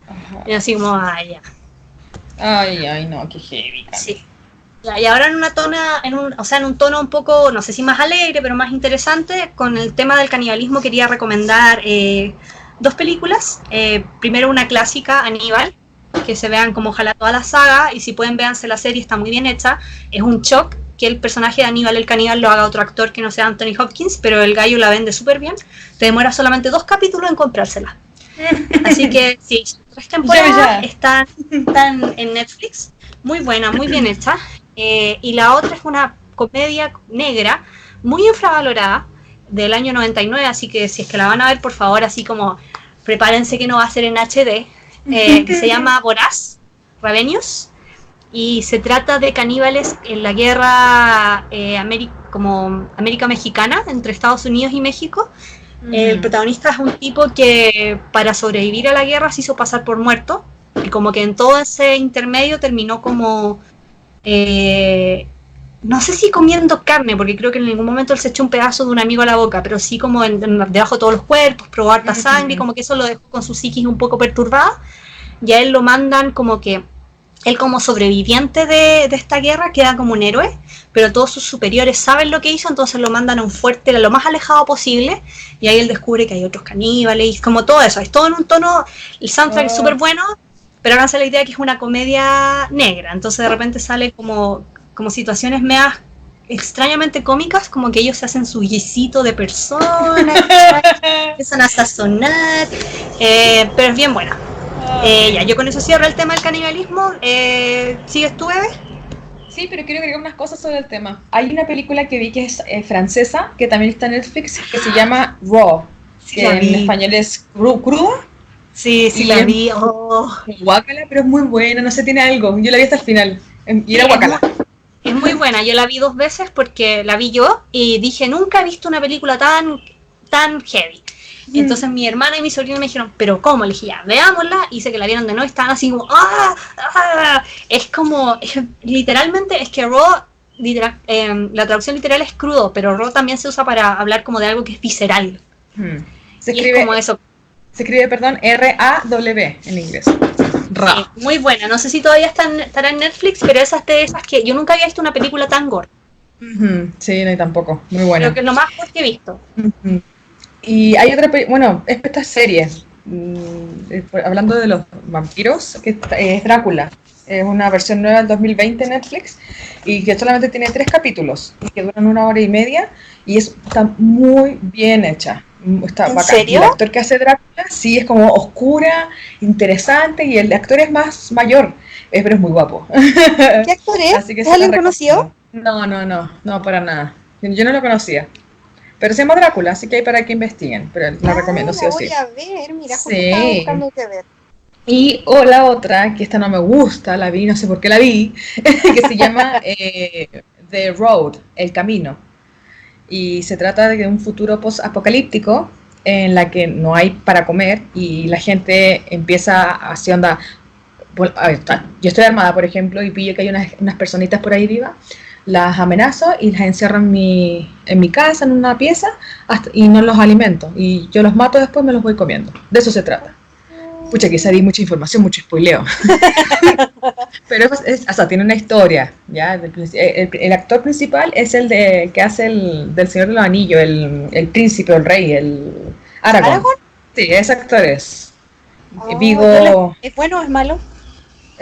Ajá. Y así como, ay, ya. Ay, no, qué heavy. Sí. Y ahora en un tono un poco, no sé si más alegre, pero más interesante, con el tema del canibalismo quería recomendar dos películas. Primero una clásica, Aníbal, que se vean como ojalá toda la saga, y si pueden véanse la serie, está muy bien hecha. Es un shock que el personaje de Aníbal el caníbal lo haga otro actor que no sea Anthony Hopkins, pero el gallo la vende súper bien. Te demora solamente 2 capítulos en comprársela. Así que sí, 3 temporadas están en Netflix. Muy buena, muy bien hecha. Y la otra es una comedia negra muy infravalorada del año 99, así que si es que la van a ver, por favor, así como prepárense que no va a ser en HD, que se llama Voraz, Ravenous, y se trata de caníbales en la guerra como América Mexicana, entre Estados Unidos y México. El protagonista es un tipo que para sobrevivir a la guerra se hizo pasar por muerto, y como que en todo ese intermedio terminó como no sé si comiendo carne, porque creo que en ningún momento él se echó un pedazo de un amigo a la boca, pero sí como debajo de todos los cuerpos, probó harta sangre, y como que eso lo dejó con su psiquis un poco perturbada, y a él lo mandan como que él como sobreviviente de esta guerra queda como un héroe, pero todos sus superiores saben lo que hizo, entonces lo mandan a un fuerte lo más alejado posible, y ahí él descubre que hay otros caníbales, y como todo eso, es todo en un tono, el soundtrack es súper bueno, pero háganse la idea que es una comedia negra, entonces de repente sale como situaciones medias extrañamente cómicas, como que ellos se hacen su guisito de personas, empiezan a sazonar, pero es bien buena. Ya, yo con eso cierro el tema del canibalismo. ¿Sigues tú, Eve? Sí, pero quiero agregar unas cosas sobre el tema. Hay una película que vi que es francesa, que también está en Netflix, que se llama Raw, que en español es crudo. Sí, la vi. Guácala, pero es muy buena, no sé, tiene algo. Yo la vi hasta el final, y era guácala. Es muy buena, yo la vi 2 veces porque la vi yo y dije, nunca he visto una película tan heavy. Y entonces mi hermana y mi sobrino me dijeron, ¿pero cómo? Le dije, ya, veámosla, y hice que la vieron de nuevo y estaban así como, es como, literalmente, es que raw, la traducción literal es crudo, pero raw también se usa para hablar como de algo que es visceral. Se escribe, es como eso. Se escribe, R-A-W en inglés. Sí, muy buena, no sé si todavía estará en Netflix, pero esas de esas que yo nunca había visto una película tan gore. Sí, no, tampoco. Muy Creo buena. que es lo más fuerte que he visto. Ujú. Y hay otra, bueno, esta serie, hablando de los vampiros, que es Drácula. Es una versión nueva del 2020 en Netflix y que solamente tiene 3 capítulos y que duran 1 hora y media y está muy bien hecha. Está ¿En bacán. Y el serio? actor que hace Drácula sí es como oscura, interesante y el actor es más mayor, pero es muy guapo. ¿Qué actor es? Así que ¿Es se la alguien conocido? recomiendo. No, no, no, no, para nada. Yo no lo conocía. Pero se llama Drácula, así que hay para que investiguen. Pero la Ah, recomiendo sí la o voy sí. a ver. Mira, justo estaba Sí. buscando qué ver. Y o la otra, que esta no me gusta, la vi, no sé por qué la vi, que se llama The Road, El Camino. Y se trata de un futuro post-apocalíptico en la que no hay para comer y la gente empieza así onda. A ver, yo estoy armada, por ejemplo, y pillo que hay unas personitas por ahí vivas, las amenazo y las encierro en mi casa, en una pieza, y no los alimento. Y yo los mato después, me los voy comiendo. De eso se trata. Pucha, que di mucha información, mucho spoileo. Pero o sea, tiene una historia, ¿ya? El actor principal es que hace del Señor de los Anillos, el príncipe, el rey, el Aragorn. ¿Aragorn? Sí, ese actor es. Oh, Vigo. ¿es bueno o es malo?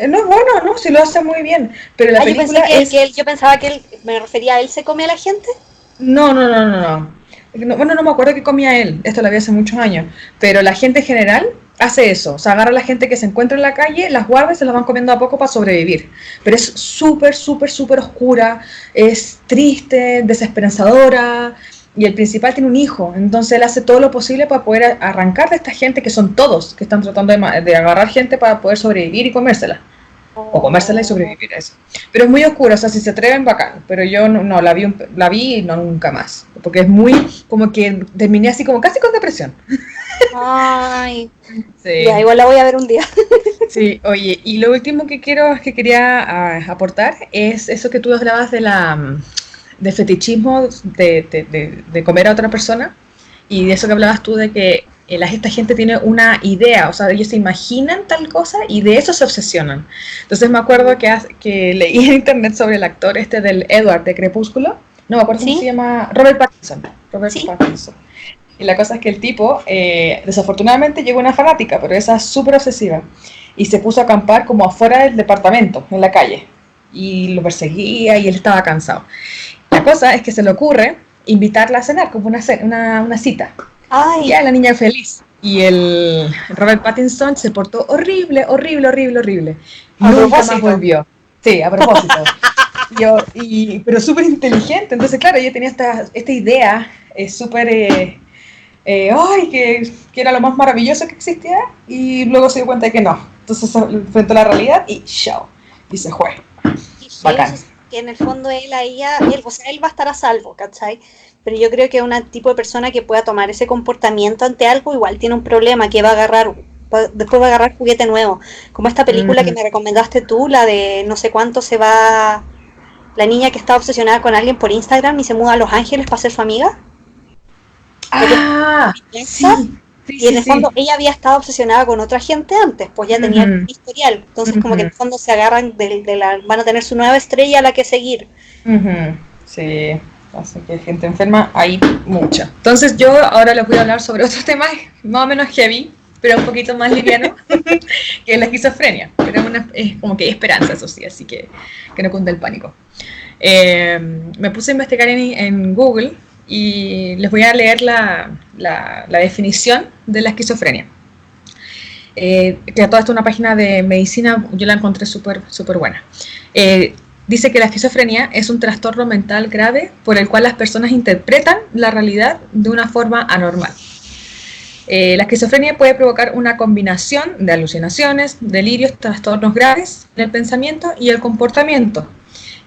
No es bueno, no, sí lo hace muy bien. Pero la Ah, yo pensé película es. yo pensaba que él, me refería a él, se come a la gente. No, no, no, no, no. Bueno, no me acuerdo qué comía él, esto lo vi hace muchos años, pero la gente en general hace eso, o sea, agarra a la gente que se encuentra en la calle, las guarda y se las van comiendo a poco para sobrevivir. Pero es súper, súper, súper oscura, es triste, desesperanzadora, y el principal tiene un hijo, entonces él hace todo lo posible para poder arrancar de esta gente, que son todos, que están tratando de agarrar gente para poder sobrevivir y comérsela. O comérsela y Oh, sobrevivir a eso. Pero es muy oscuro, o sea, si se atreven, bacán. Pero yo no la vi y no nunca más. Porque es muy, como que terminé así como casi con depresión. ay, ya, Sí, igual la voy a ver un día. sí, oye, y lo último que quería aportar es eso que tú hablabas del fetichismo de comer a otra persona y de eso que hablabas tú de que esta gente tiene una idea, o sea, ellos se imaginan tal cosa y de eso se obsesionan. Entonces me acuerdo que leí en internet sobre el actor este del Edward de Crepúsculo, no me acuerdo cómo se ¿Sí? llama, Robert Pattinson. Robert ¿Sí? Pattinson. Y la cosa es que el tipo, desafortunadamente, llegó una fanática, pero esa es súper obsesiva. Y se puso a acampar como afuera del departamento, en la calle. Y lo perseguía y él estaba cansado. La cosa es que se le ocurre invitarla a cenar, como una cita. Y Ay, ya la niña feliz. Y el Robert Pattinson se portó horrible, horrible, horrible, horrible. a Nunca más propósito. volvió. Sí, a propósito. Pero súper inteligente. Entonces, claro, ella tenía esta idea súper ay, que era lo más maravilloso que existía y luego se dio cuenta de que no. Entonces se enfrentó a la realidad y chao. Y se fue. Y Bacán. Génesis, que en el fondo él a ella, él, o sea, él va a estar a salvo, ¿cachai? Pero yo creo que un tipo de persona que pueda tomar ese comportamiento ante algo igual tiene un problema, que va a agarrar, después va a agarrar juguete nuevo. Como esta película que Mm. me recomendaste tú, la de no sé cuánto se va, la niña que está obsesionada con alguien por Instagram y se muda a Los Ángeles para ser su amiga. Ella es Ah, intensa sí, sí, y en sí, el fondo sí. ella había estado obsesionada con otra gente antes, pues ya tenía el Ujú, historial. Entonces como que en ujú, el fondo se agarran van a tener su nueva estrella a la que seguir. ujú. Sí, así que gente enferma hay mucha. Entonces yo ahora les voy a hablar sobre otro tema más o menos heavy, pero un poquito más liviano, que es la esquizofrenia. Pero es como que hay esperanza, eso sí, así que no cunde el pánico. Me puse a investigar en Google y les voy a leer la definición de la esquizofrenia. Que toda esta es una página de medicina, yo la encontré súper súper buena. Dice que la esquizofrenia es un trastorno mental grave por el cual las personas interpretan la realidad de una forma anormal. La esquizofrenia puede provocar una combinación de alucinaciones, delirios, trastornos graves del pensamiento y el comportamiento,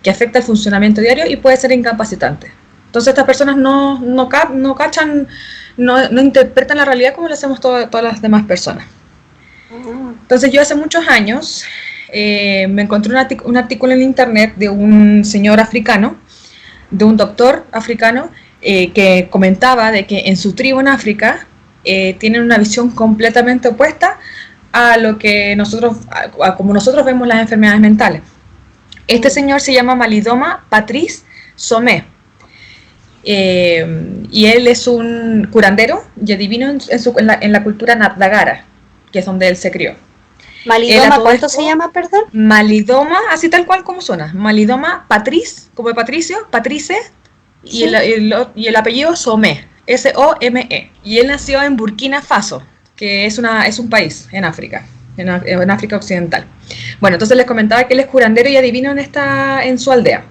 que afecta el funcionamiento diario y puede ser incapacitante. Entonces estas personas no cachan, no interpretan la realidad como lo hacemos todas las demás personas. Mm. Entonces yo hace muchos años me encontré un artículo en internet de un señor africano, de un doctor africano, que comentaba de que en su tribu en África tienen una visión completamente opuesta a lo que como nosotros vemos las enfermedades mentales. Este Mm. señor se llama Malidoma Patrice Somé. Y él es un curandero y adivino en la cultura Nagara, que es donde él se crió. Malidoma, ¿cuánto se llama, perdón? Malidoma, así tal cual como suena. Malidoma Patrice, como de Patricio, Patrice, ¿sí? y el apellido Somé, S-O-M-E. Y él nació en Burkina Faso, que es un país en África, en África Occidental. Bueno, entonces les comentaba que él es curandero y adivino en su aldea.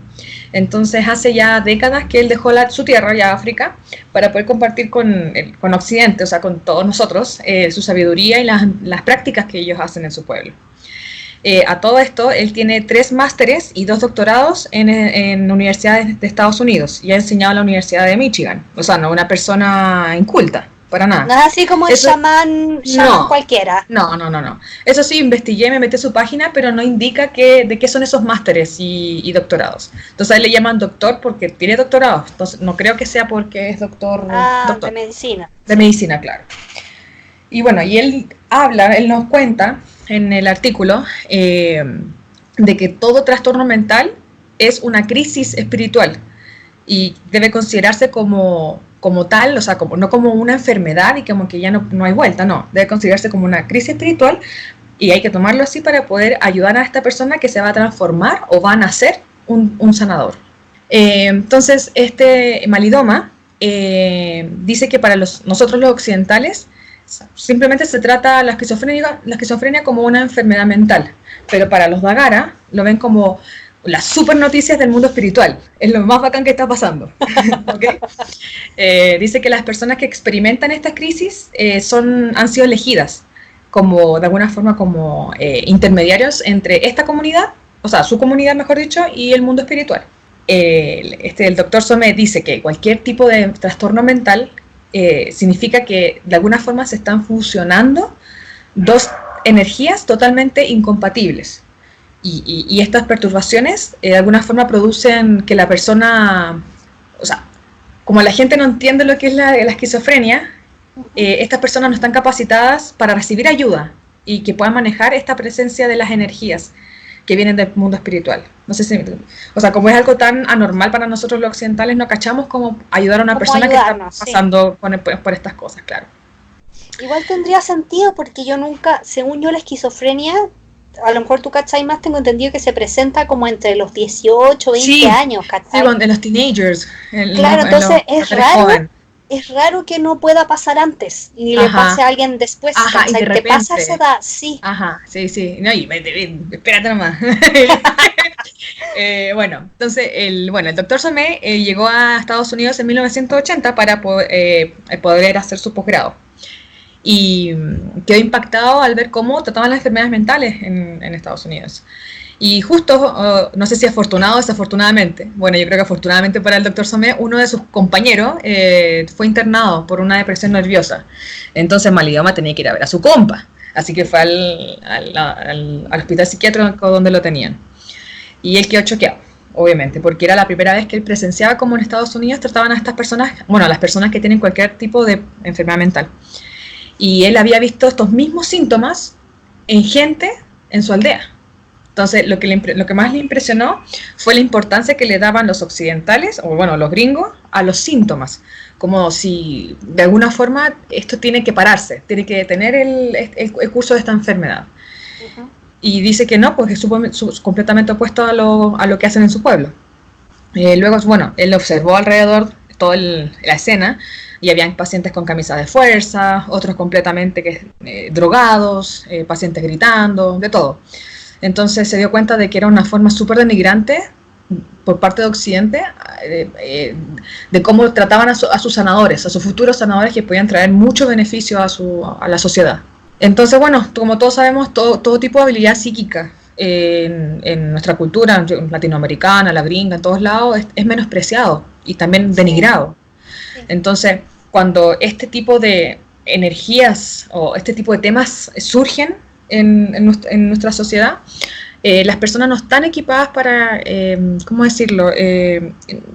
Entonces hace ya décadas que él dejó su tierra, ya África, para poder compartir con Occidente, o sea, con todos nosotros, su sabiduría y las prácticas que ellos hacen en su pueblo. A todo esto, él tiene 3 másteres y 2 doctorados en universidades de Estados Unidos y ha enseñado en la Universidad de Michigan. O sea, no una persona inculta, para nada. No es así como el chamán no, cualquiera. No. Eso sí, investigué, me metí a su página, pero no indica de qué son esos másteres y doctorados. Entonces a él le llaman doctor porque tiene doctorado. Entonces no creo que sea porque es doctor. De medicina. De medicina, claro. Y bueno, y él nos cuenta en el artículo de que todo trastorno mental es una crisis espiritual y debe considerarse como tal, o sea, no como una enfermedad y como que ya no hay vuelta, no, debe considerarse como una crisis espiritual y hay que tomarlo así para poder ayudar a esta persona que se va a transformar o va a nacer un sanador. Entonces, este Malidoma dice que para nosotros los occidentales simplemente se trata la esquizofrenia como una enfermedad mental, pero para los Dagara lo ven como las super noticias del mundo espiritual, es lo más bacán que está pasando. ¿Okay? Dice que las personas que experimentan estas crisis han sido elegidas como, de alguna forma, como intermediarios entre esta comunidad, o sea, su comunidad, mejor dicho, y el mundo espiritual. El doctor Somé dice que cualquier tipo de trastorno mental significa que de alguna forma se están fusionando 2 energías totalmente incompatibles. Y estas perturbaciones de alguna forma producen que la persona, o sea, como la gente no entiende lo que es la esquizofrenia, estas personas no están capacitadas para recibir ayuda y que puedan manejar esta presencia de las energías que vienen del mundo espiritual. No sé si, o sea, como es algo tan anormal para nosotros los occidentales, no cachamos cómo ayudar a una persona que está pasando por estas cosas, claro. Igual tendría sentido porque yo nunca, según yo, la esquizofrenia, a lo mejor tú cachai más, tengo entendido que se presenta como entre los 18, 20 años, ¿cachai? Sí, en los teenagers. Claro, entonces es raro que no pueda pasar antes, ni le pase a alguien después, ¿cachai? Y de repente, te pasa esa edad, sí. Sí. No, espérate nomás. Bueno, entonces, el doctor Somé llegó a Estados Unidos en 1980 para poder hacer su posgrado. Y quedó impactado al ver cómo trataban las enfermedades mentales en Estados Unidos. Y justo, no sé si afortunado o desafortunadamente, bueno, yo creo que afortunadamente para el doctor Somé, uno de sus compañeros fue internado por una depresión nerviosa. Entonces Malidoma tenía que ir a ver a su compa, así que fue al hospital psiquiátrico donde lo tenían. Y él quedó choqueado, obviamente, porque era la primera vez que él presenciaba cómo en Estados Unidos trataban a estas personas, bueno, a las personas que tienen cualquier tipo de enfermedad mental. Y él había visto estos mismos síntomas en gente en su aldea. Entonces, lo que más le impresionó fue la importancia que le daban los occidentales, o bueno, los gringos, a los síntomas. Como si, de alguna forma, esto tiene que pararse, tiene que detener el curso de esta enfermedad. Uh-huh. Y dice que no, pues es completamente opuesto a lo que hacen en su pueblo. Luego, bueno, él observó alrededor toda la escena, y habían pacientes con camisas de fuerza, otros completamente drogados, pacientes gritando, de todo. Entonces se dio cuenta de que era una forma súper denigrante por parte de Occidente de cómo trataban a sus sanadores, a sus futuros sanadores que podían traer mucho beneficio a la sociedad. Entonces, bueno, como todos sabemos, todo tipo de habilidad psíquica en nuestra cultura latinoamericana, la gringa, en todos lados, es menospreciado y también denigrado. Sí. Entonces, cuando este tipo de energías o este tipo de temas surgen en nuestra sociedad, las personas no están equipadas para, ¿cómo decirlo?,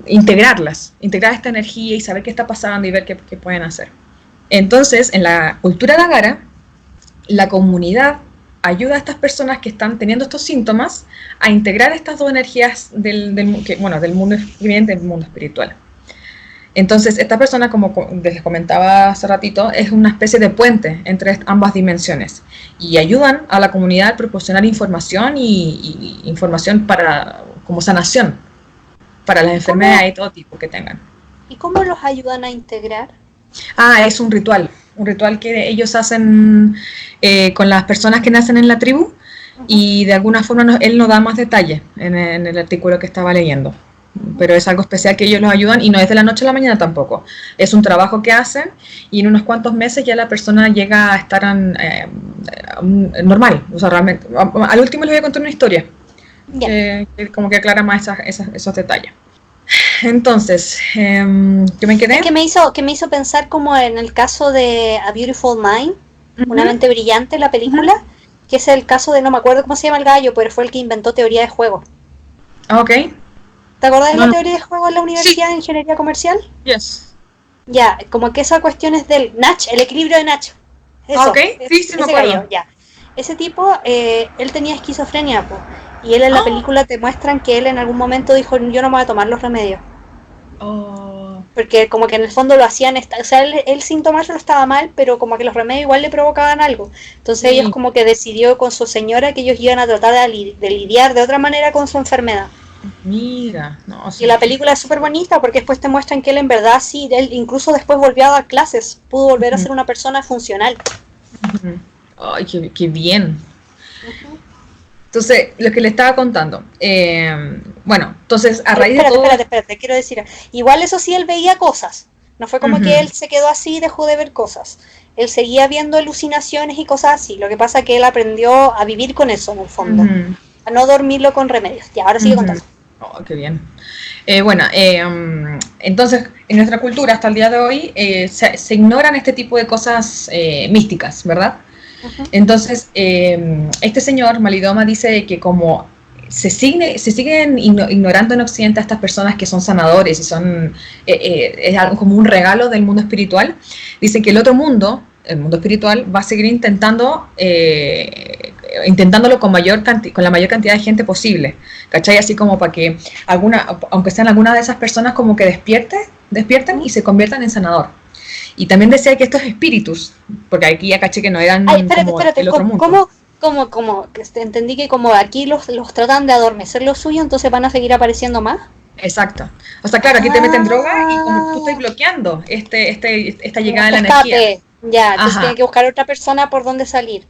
integrar esta energía y saber qué está pasando y ver qué pueden hacer. Entonces, en la cultura Dagara, la comunidad ayuda a estas personas que están teniendo estos síntomas a integrar estas dos energías del mundo viviente y del mundo espiritual. Entonces, esta persona, como les comentaba hace ratito, es una especie de puente entre ambas dimensiones y ayudan a la comunidad a proporcionar información y información como sanación para las enfermedades de todo tipo que tengan. ¿Y cómo los ayudan a integrar? Es un ritual que ellos hacen con las personas que nacen en la tribu, y de alguna forma él no da más detalle en el artículo que estaba leyendo. Pero es algo especial que ellos los ayudan y no es de la noche a la mañana tampoco. Es un trabajo que hacen y en unos cuantos meses ya la persona llega a estar normal. O sea, realmente. Al último les voy a contar una historia que como que aclara más esos detalles. Entonces, ¿qué me quedé? Es que me hizo pensar como en el caso de A Beautiful Mind, Una mente brillante, la película, que es el caso de, no me acuerdo cómo se llama el gallo, pero fue el que inventó teoría de juego. Ok. ¿Te acuerdas de la teoría de juego en la universidad de ingeniería comercial? Yes. Ya, como que esa cuestión es del Nach, el equilibrio de Nach. Eso, sí, me acuerdo. Gallo, ya. Ese tipo, él tenía esquizofrenia, y él en la película te muestran que él en algún momento dijo, yo no me voy a tomar los remedios. Porque como que en el fondo lo hacían, o sea, él sin tomárselo estaba mal, pero como que los remedios igual le provocaban algo. Entonces ellos como que decidió con su señora que ellos iban a tratar de lidiar de otra manera con su enfermedad. Mira, no, y la película es súper bonita porque después te muestran que él en verdad sí, él incluso después volvió a dar clases, pudo volver a ser una persona funcional. Ay, qué bien. Entonces, lo que le estaba contando, entonces a raíz de todo... Espérate, quiero decir, igual eso sí él veía cosas, no fue como que él se quedó así y dejó de ver cosas, él seguía viendo alucinaciones y cosas así, lo que pasa es que él aprendió a vivir con eso en el fondo, a no dormirlo con remedios. Ya, ahora sigue contando. Oh, qué bien. Entonces, en nuestra cultura hasta el día de hoy se ignoran este tipo de cosas místicas, ¿verdad? Entonces, este señor Malidoma dice que como se siguen ignorando en Occidente a estas personas que son sanadores y son es algo como un regalo del mundo espiritual, dice que el otro mundo, el mundo espiritual, va a seguir intentándolo con la mayor cantidad de gente posible, ¿cachai? Así como para que aunque sean algunas de esas personas como que despierten y se conviertan en sanador. Y también decía que estos espíritus, porque aquí ya caché que no eran espérate, el otro mundo. ¿Cómo? Entendí que como aquí los tratan de adormecer lo suyo, entonces van a seguir apareciendo más. Exacto. O sea, claro, aquí te meten droga y como tú estás bloqueando esta llegada de la energía. Ya, entonces tiene que buscar otra persona por donde salir.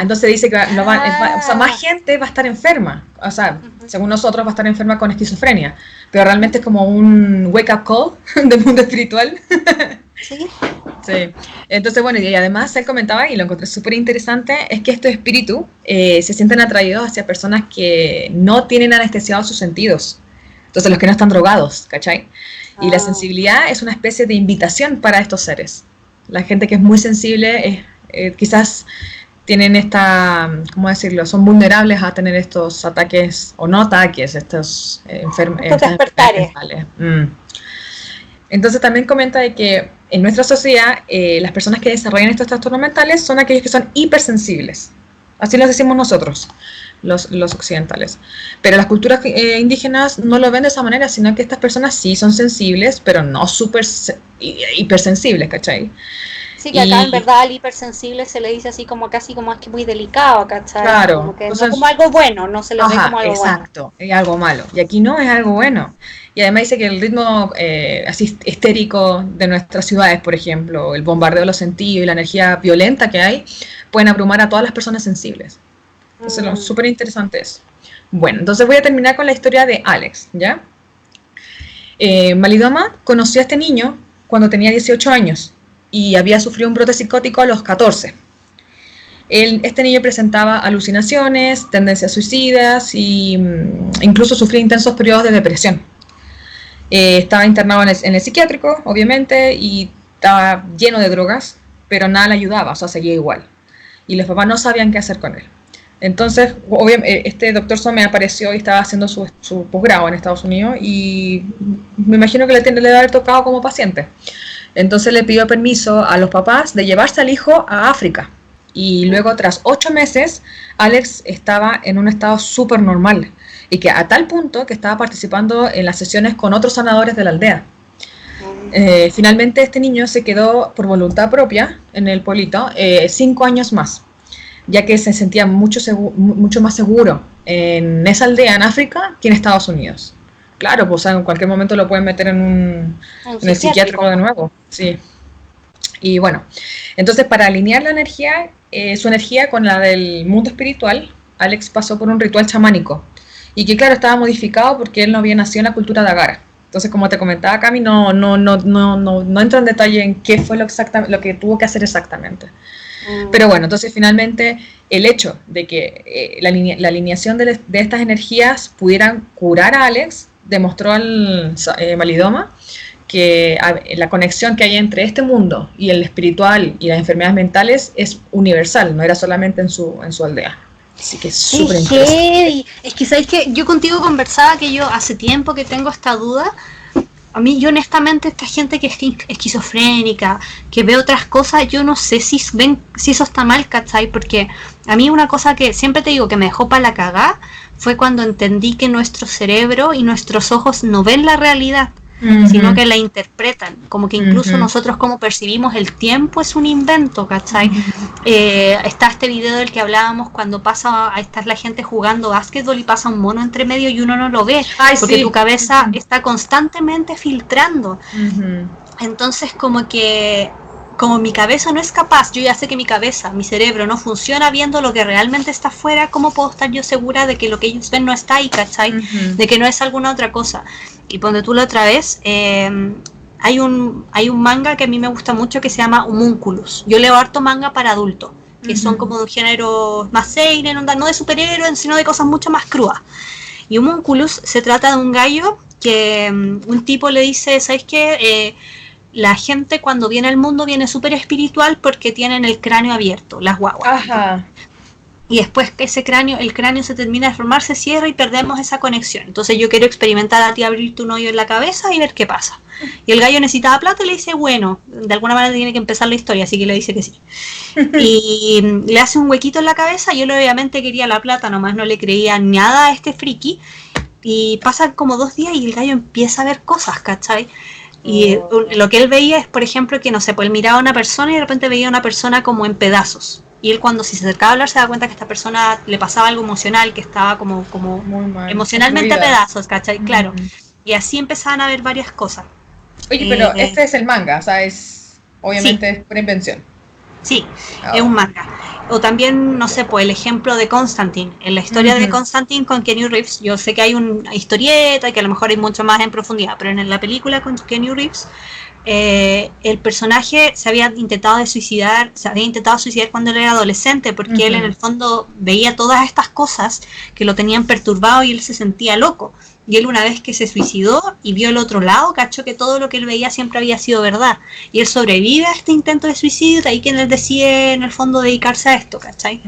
Entonces dice que o sea, más gente va a estar enferma. O sea, según nosotros va a estar enferma con esquizofrenia. Pero realmente es como un wake-up call del mundo espiritual. ¿Sí? Sí. Entonces, bueno, y además él comentaba, y lo encontré súper interesante, es que estos espíritus se sienten atraídos hacia personas que no tienen anestesiados sus sentidos. Entonces, los que no están drogados, ¿cachai? Y la sensibilidad es una especie de invitación para estos seres. La gente que es muy sensible quizás tienen ¿cómo decirlo? Son vulnerables a tener estos ataques, o no ataques, estos despertares. Entonces también comenta de que en nuestra sociedad las personas que desarrollan estos trastornos mentales son aquellos que son hipersensibles. Así los decimos nosotros, los occidentales. Pero las culturas indígenas no lo ven de esa manera, sino que estas personas sí son sensibles, pero no súper hipersensibles, ¿cachai? Sí, que acá en verdad al hipersensible se le dice así como casi como es que muy delicado, ¿cachai? Claro. Como que no como algo bueno, no se le ve como algo bueno. Exacto, es algo malo. Y aquí no es algo bueno. Y además dice que el ritmo así histérico de nuestras ciudades, por ejemplo, el bombardeo de los sentidos y la energía violenta que hay, pueden abrumar a todas las personas sensibles. Entonces, lo súper interesante es. Bueno, entonces voy a terminar con la historia de Alex, ¿ya? Malidoma conoció a este niño cuando tenía 18 años y había sufrido un brote psicótico a los 14. Este niño presentaba alucinaciones, tendencias suicidas e incluso sufría intensos periodos de depresión. Estaba internado en el psiquiátrico, obviamente, y estaba lleno de drogas, pero nada le ayudaba, o sea, seguía igual. Y los papás no sabían qué hacer con él. Entonces, obviamente, este doctor Somé apareció y estaba haciendo su posgrado en Estados Unidos y me imagino que le debe haber tocado como paciente. Entonces le pidió permiso a los papás de llevarse al hijo a África Y luego, tras 8 meses, Alex estaba en un estado súper normal. Y que a tal punto que estaba participando en las sesiones con otros sanadores de la aldea. Finalmente este niño se quedó por voluntad propia en el pueblito 5 años más, ya que se sentía mucho más seguro en esa aldea en África que en Estados Unidos. Claro, pues en cualquier momento lo pueden meter en el psiquiátrico de nuevo. Sí. Y bueno, entonces para alinear la energía, su energía con la del mundo espiritual, Alex pasó por un ritual chamánico. Y que claro, estaba modificado porque él no había nacido en la cultura de Agara. Entonces, como te comentaba, Cami, no entra en detalle en qué fue lo que tuvo que hacer exactamente. Pero bueno, entonces finalmente el hecho de que la alineación de estas energías pudieran curar a Alex demostró al Malidoma que la conexión que hay entre este mundo y el espiritual y las enfermedades mentales es universal, no era solamente en su aldea. Así que es súper interesante. Es que sabéis que yo contigo conversaba que yo hace tiempo que tengo esta duda. A mí, yo honestamente, esta gente que es esquizofrénica, que ve otras cosas, yo no sé si eso está mal, ¿cachai? Porque a mí una cosa que siempre te digo que me dejó para la cagá fue cuando entendí que nuestro cerebro y nuestros ojos no ven la realidad, sino que la interpretan, como que incluso nosotros como percibimos el tiempo es un invento, ¿cachai? Está este video del que hablábamos cuando está la gente jugando básquetbol y pasa un mono entre medio y uno no lo ve, porque tu cabeza está constantemente filtrando. Entonces como mi cabeza no es capaz, yo ya sé que mi cerebro no funciona viendo lo que realmente está afuera, ¿cómo puedo estar yo segura de que lo que ellos ven no está ahí, ¿cachai? De que no es alguna otra cosa. Y ponte tú la otra vez, hay un manga que a mí me gusta mucho que se llama Homunculus. Yo leo harto manga para adultos, que son como de un género más seinen, no de superhéroes, sino de cosas mucho más crudas. Y Homunculus se trata de un gallo que un tipo le dice, ¿sabes qué? La gente cuando viene al mundo viene súper espiritual porque tienen el cráneo abierto, las guaguas. Ajá. Y después que el cráneo se termina de formar, se cierra y perdemos esa conexión. Entonces yo quiero experimentar a ti abrirte un hoyo en la cabeza y ver qué pasa. Y el gallo necesitaba plata y le dice, bueno, de alguna manera tiene que empezar la historia, así que le dice que sí. Y le hace un huequito en la cabeza, y él obviamente quería la plata, nomás no le creía nada a este friki. Y pasan como 2 días y el gallo empieza a ver cosas, ¿cachai? Y lo que él veía es, por ejemplo, que no sé, pues él miraba a una persona y de repente veía a una persona como en pedazos. Y él cuando se acercaba a hablar se da cuenta que a esta persona le pasaba algo emocional, que estaba como emocionalmente a pedazos, ¿cachai? Claro. Y así empezaban a ver varias cosas. Oye, pero este es el manga, o sea, obviamente es pura invención. Sí, es un manga. O también, no sé, pues el ejemplo de Constantine. En la historia de Constantine con Keanu Reeves, yo sé que hay una historieta y que a lo mejor hay mucho más en profundidad, pero en la película con Keanu Reeves, el personaje se había intentado suicidar cuando él era adolescente, porque él en el fondo veía todas estas cosas que lo tenían perturbado y él se sentía loco. Y él, una vez que se suicidó y vio el otro lado, cachó que todo lo que él veía siempre había sido verdad. Y él sobrevive a este intento de suicidio, de ahí que él decide en el fondo dedicarse a esto, ¿cachai?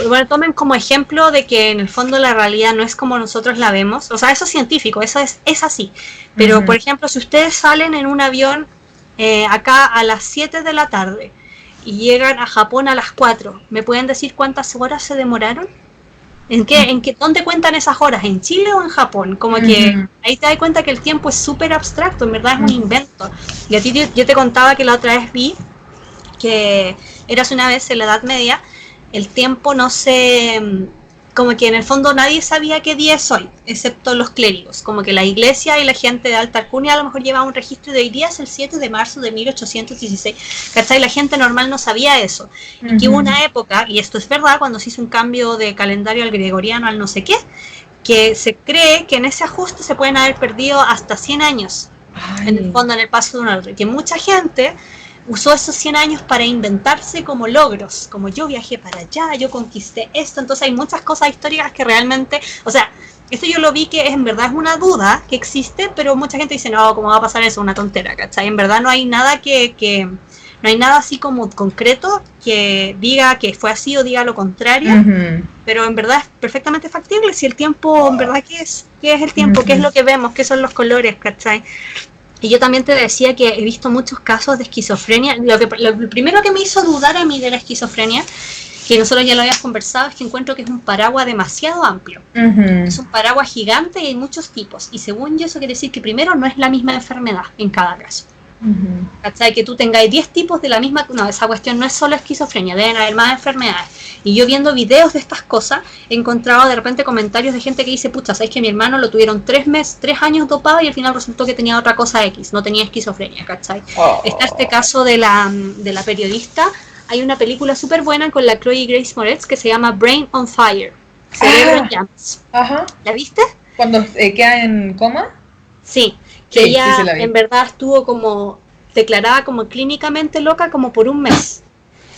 Bueno, tomen como ejemplo de que en el fondo la realidad no es como nosotros la vemos. O sea, eso es científico, eso es así. Pero, por ejemplo, si ustedes salen en un avión acá a las 7 de la tarde y llegan a Japón a las 4, ¿me pueden decir cuántas horas se demoraron? ¿Dónde cuentan esas horas? ¿En Chile o en Japón? Como que ahí te das cuenta que el tiempo es súper abstracto, en verdad es un invento. Y a ti yo te contaba que la otra vez vi que eras una vez en la Edad Media, el tiempo no se... como que en el fondo nadie sabía qué día es hoy, excepto los clérigos. Como que la iglesia y la gente de alta alcurnia a lo mejor llevaba un registro de hoy día es el 7 de marzo de 1816. ¿Cachai? La gente normal no sabía eso. Y que hubo una época, y esto es verdad, cuando se hizo un cambio de calendario al gregoriano, al no sé qué, que se cree que en ese ajuste se pueden haber perdido hasta 100 años. En el fondo, en el paso de un otro. Y que mucha gente usó esos 100 años para inventarse como logros, como yo viajé para allá, yo conquisté esto. Entonces hay muchas cosas históricas que realmente, o sea, esto yo lo vi que en verdad es una duda que existe, pero mucha gente dice, no, ¿cómo va a pasar eso? Una tontera, ¿cachai? En verdad no hay nada no hay nada así como concreto que diga que fue así o diga lo contrario, pero en verdad es perfectamente factible si el tiempo, en verdad, ¿qué es el tiempo? ¿Qué es lo que vemos? ¿Qué son los colores? ¿Cachai? Y yo también te decía que he visto muchos casos de esquizofrenia. Lo primero que me hizo dudar a mí de la esquizofrenia, que nosotros ya lo habíamos conversado, es que encuentro que es un paraguas demasiado amplio. Es un paraguas gigante y hay muchos tipos. Y según yo, eso quiere decir que primero no es la misma enfermedad en cada caso. ¿Cachai? Que tú tengáis 10 tipos de la misma... No, esa cuestión no es solo esquizofrenia, deben haber más enfermedades. Y yo viendo videos de estas cosas, he encontrado de repente comentarios de gente que dice, pucha, ¿sabes que mi hermano lo tuvieron 3 años dopado y al final resultó que tenía otra cosa X, no tenía esquizofrenia, ¿cachai? Está este caso de la periodista. Hay una película súper buena con la Chloe Grace Moretz que se llama Brain on Fire, Cerebro en Llamas. ¿La viste? ¿Cuando queda en coma? Sí, que ella en verdad estuvo como declarada como clínicamente loca como por un mes.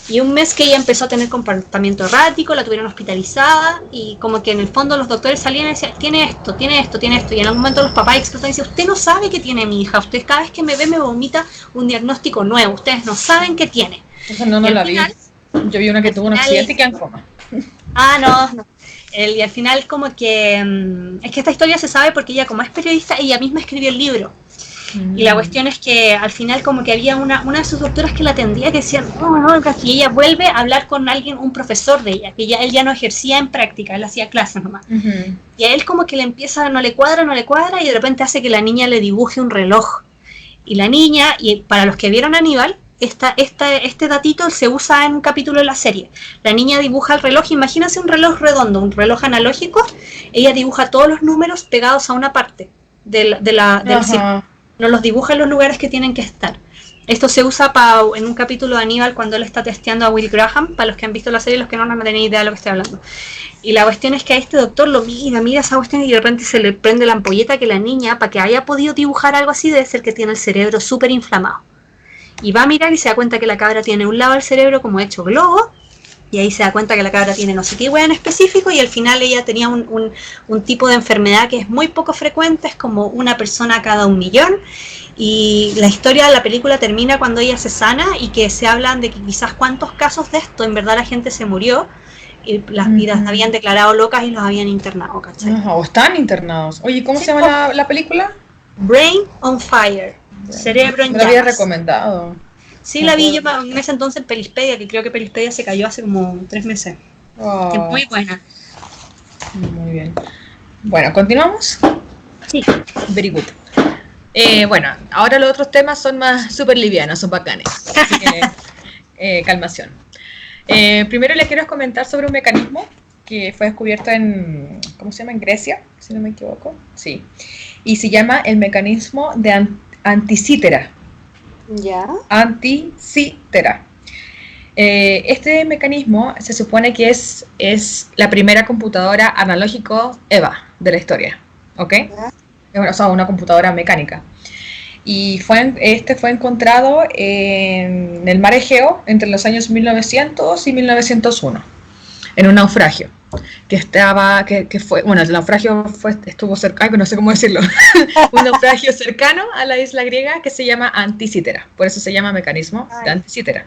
Y un mes que ella empezó a tener comportamiento errático, la tuvieron hospitalizada y como que en el fondo los doctores salían y decían, tiene esto. Y en algún momento los papás explotan y dicen, usted no sabe qué tiene mi hija, usted cada vez que me ve me vomita un diagnóstico nuevo, ustedes no saben qué tiene. Eso no la vi. Yo vi una que tuvo un accidente y queda en coma. No. Y al final como que... es que esta historia se sabe porque ella como es periodista, ella misma escribió el libro. Y la cuestión es que al final como que había una de sus doctoras que la atendía que decían, y ella vuelve a hablar con alguien, un profesor de ella, que él ya no ejercía en práctica, él hacía clases nomás. Y a él como que le empieza, no le cuadra, y de repente hace que la niña le dibuje un reloj. Y la niña, y para los que vieron Aníbal, este datito se usa en un capítulo de la serie. La niña dibuja el reloj, imagínense un reloj redondo, un reloj analógico, ella dibuja todos los números pegados a una parte del círculo. No los dibuja en los lugares que tienen que estar. Esto se usa en un capítulo de Aníbal cuando él está testeando a Will Graham, para los que han visto la serie y los que no tienen idea de lo que estoy hablando. Y la cuestión es que a este doctor lo mira esa cuestión y de repente se le prende la ampolleta que la niña, para que haya podido dibujar algo así, debe ser que tiene el cerebro súper inflamado. Y va a mirar y se da cuenta que la cabra tiene un lado del cerebro como hecho globo, y ahí se da cuenta que la cabra tiene no sé qué hueá en específico, y al final ella tenía un tipo de enfermedad que es muy poco frecuente, es como una persona cada 1.000.000, y la historia de la película termina cuando ella se sana, y que se hablan de que quizás cuántos casos de esto, en verdad la gente se murió, y las vidas habían declarado locas y los habían internado, ¿cachai? O están internados. Oye, ¿cómo se llama la película? Brain on Fire, Cerebro en Llamas. Me lo había recomendado. Sí, la vi yo en ese entonces en Pelispedia, que creo que Pelispedia se cayó hace como 3 meses. Es muy buena. Muy bien. Bueno, ¿continuamos? Sí. Very good. Bueno, ahora los otros temas son más súper livianos, son bacanes. Así que, calmación. Primero les quiero comentar sobre un mecanismo que fue descubierto en, ¿cómo se llama? En Grecia, si no me equivoco. Sí. Y se llama el mecanismo de anticítera. ¿Ya? Anticítera. Este mecanismo se supone que es la primera computadora analógico EVA de la historia, ¿ok? O sea, una computadora mecánica. Y fue encontrado en el mar Egeo entre los años 1900 y 1901, en un naufragio. El naufragio estuvo cercano, no sé cómo decirlo, un naufragio cercano a la isla griega que se llama Anticítera, por eso se llama mecanismo de Anticítera.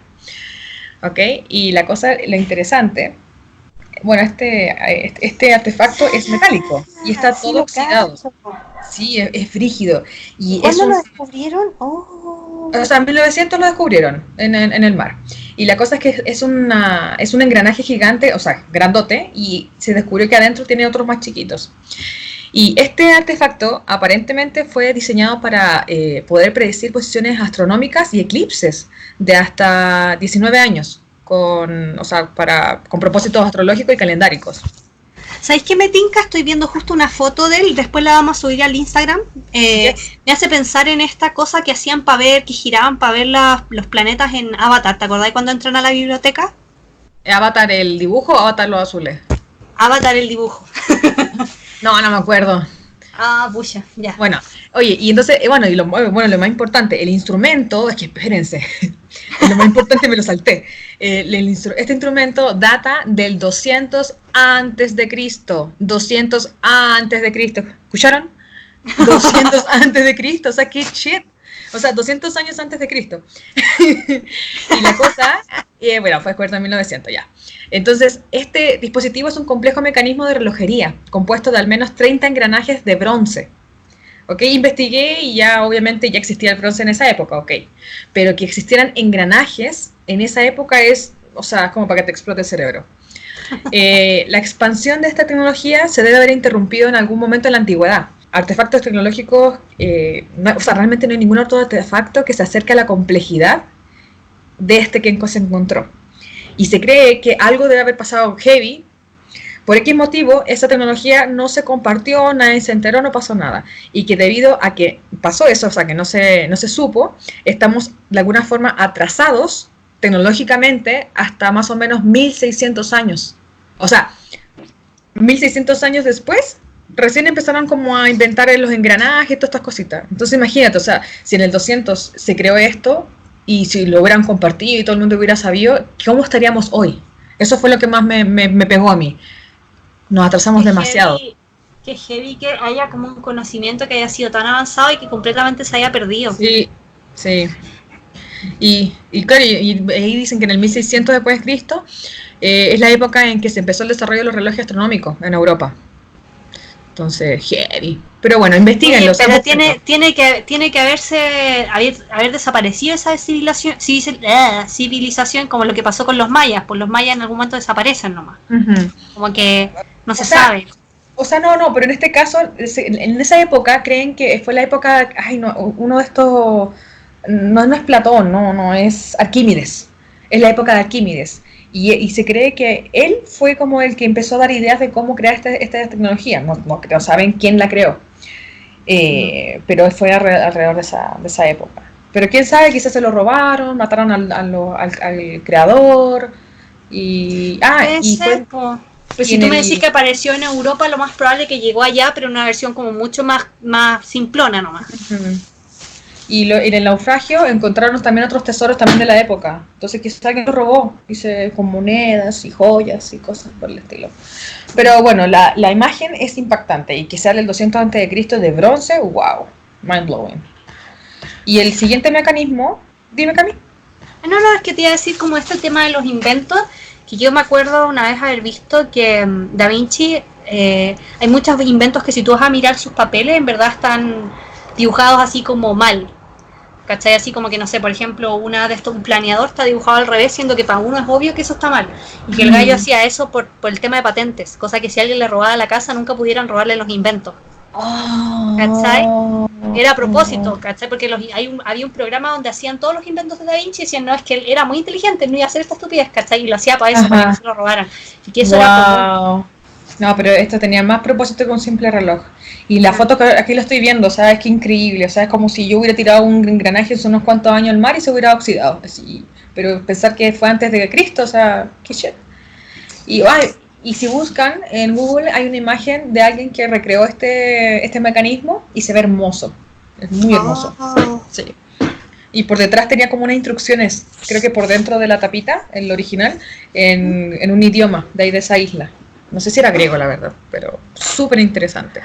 ¿Ok? Y lo interesante, bueno, este artefacto es metálico y está todo oxidado. Sí, es frígido. Y ¿cuándo lo descubrieron? O sea, en 1900 lo descubrieron en el mar. Y la cosa es que es un engranaje gigante, o sea, grandote, y se descubrió que adentro tiene otros más chiquitos. Y este artefacto aparentemente fue diseñado para poder predecir posiciones astronómicas y eclipses de hasta 19 años, con propósitos astrológicos y calendáricos. ¿Sabéis qué me tinca? Estoy viendo justo una foto de él, después la vamos a subir al Instagram. Me hace pensar en esta cosa que hacían que giraban para ver los planetas en Avatar. ¿Te acordás cuando entran a la biblioteca? ¿Avatar el dibujo o Avatar los azules? Avatar el dibujo. No me acuerdo. Pucha, ya. Bueno, oye, y entonces, lo más importante, el instrumento, es que espérense, lo más importante me lo salté. Este instrumento data del 200 antes de Cristo. 200 antes de Cristo. ¿Escucharon? 200 antes de Cristo, o sea, qué shit. O sea, 200 años antes de Cristo. Y la cosa, fue descubierto en 1900 ya. Entonces, este dispositivo es un complejo mecanismo de relojería, compuesto de al menos 30 engranajes de bronce. Ok, investigué y ya obviamente ya existía el bronce en esa época, ok. Pero que existieran engranajes en esa época es, o sea, como para que te explote el cerebro. La expansión de esta tecnología se debe haber interrumpido en algún momento en la antigüedad. Artefactos tecnológicos, o sea, realmente no hay ningún otro artefacto que se acerque a la complejidad de este que se encontró. Y se cree que algo debe haber pasado heavy. Por X motivo, esa tecnología no se compartió, nadie se enteró, no pasó nada. Y que debido a que pasó eso, o sea, que no se supo, estamos de alguna forma atrasados tecnológicamente hasta más o menos 1600 años. O sea, 1600 años después, recién empezaron como a inventar los engranajes, todas estas cositas. Entonces imagínate, o sea, si en el 200 se creó esto, y si lo hubieran compartido y todo el mundo hubiera sabido, ¿cómo estaríamos hoy? Eso fue lo que más me pegó a mí. Nos atrasamos demasiado. Qué heavy que haya como un conocimiento que haya sido tan avanzado y que completamente se haya perdido. Sí, sí. Y claro, y ahí dicen que en el 1600 después de Cristo es la época en que se empezó el desarrollo de los relojes astronómicos en Europa. Entonces, heavy. Pero bueno, investíguenlo. Pero tiene que haber desaparecido esa civilización como lo que pasó con los mayas. Pues los mayas en algún momento desaparecen nomás. Uh-huh. Como que no se sabe. O sea, no, pero en este caso, en esa época creen que fue la época, uno de estos, no es Platón, no, es Arquímedes. Es la época de Arquímedes. Y se cree que él fue como el que empezó a dar ideas de cómo crear esta tecnología. No saben quién la creó, pero fue alrededor de esa época. Pero quién sabe, quizás se lo robaron, mataron al creador. Pero si tú me decís que apareció en Europa, lo más probable es que llegó allá, pero en una versión como mucho más simplona nomás. Uh-huh. Y en el naufragio encontraron también otros tesoros también de la época. Entonces quizás alguien lo robó, con monedas y joyas y cosas por el estilo. Pero bueno, la imagen es impactante. Y que sea del 200 a.C. de bronce, wow, mind blowing. Y el siguiente mecanismo, dime Cami. No, es que te iba a decir como el tema de los inventos, que yo me acuerdo una vez haber visto que Da Vinci, hay muchos inventos que si tú vas a mirar sus papeles, en verdad están dibujados así como mal. ¿Cachai? Así como que, no sé, por ejemplo, un planeador está dibujado al revés, siendo que para uno es obvio que eso está mal. Y que el gallo hacía eso por el tema de patentes, cosa que si alguien le robaba la casa nunca pudieran robarle los inventos. ¿Cachai? Era a propósito, ¿cachai? Porque había un programa donde hacían todos los inventos de Da Vinci y decían, no, es que él era muy inteligente, no iba a hacer esta estupidez, ¿cachai? Y lo hacía para eso, para que no se lo robaran. Y que eso era común. No, pero esto tenía más propósito que un simple reloj. Y la foto que aquí lo estoy viendo, ¿sabes? Qué increíble. O sea, es como si yo hubiera tirado un engranaje hace unos cuantos años al mar y se hubiera oxidado. Así. Pero pensar que fue antes de Cristo, o sea, qué shit. Y si buscan en Google, hay una imagen de alguien que recreó este mecanismo y se ve hermoso. Es muy hermoso. Sí. Y por detrás tenía como unas instrucciones, creo que por dentro de la tapita, en el original, en un idioma de ahí de esa isla. No sé si era griego, la verdad, pero súper interesante.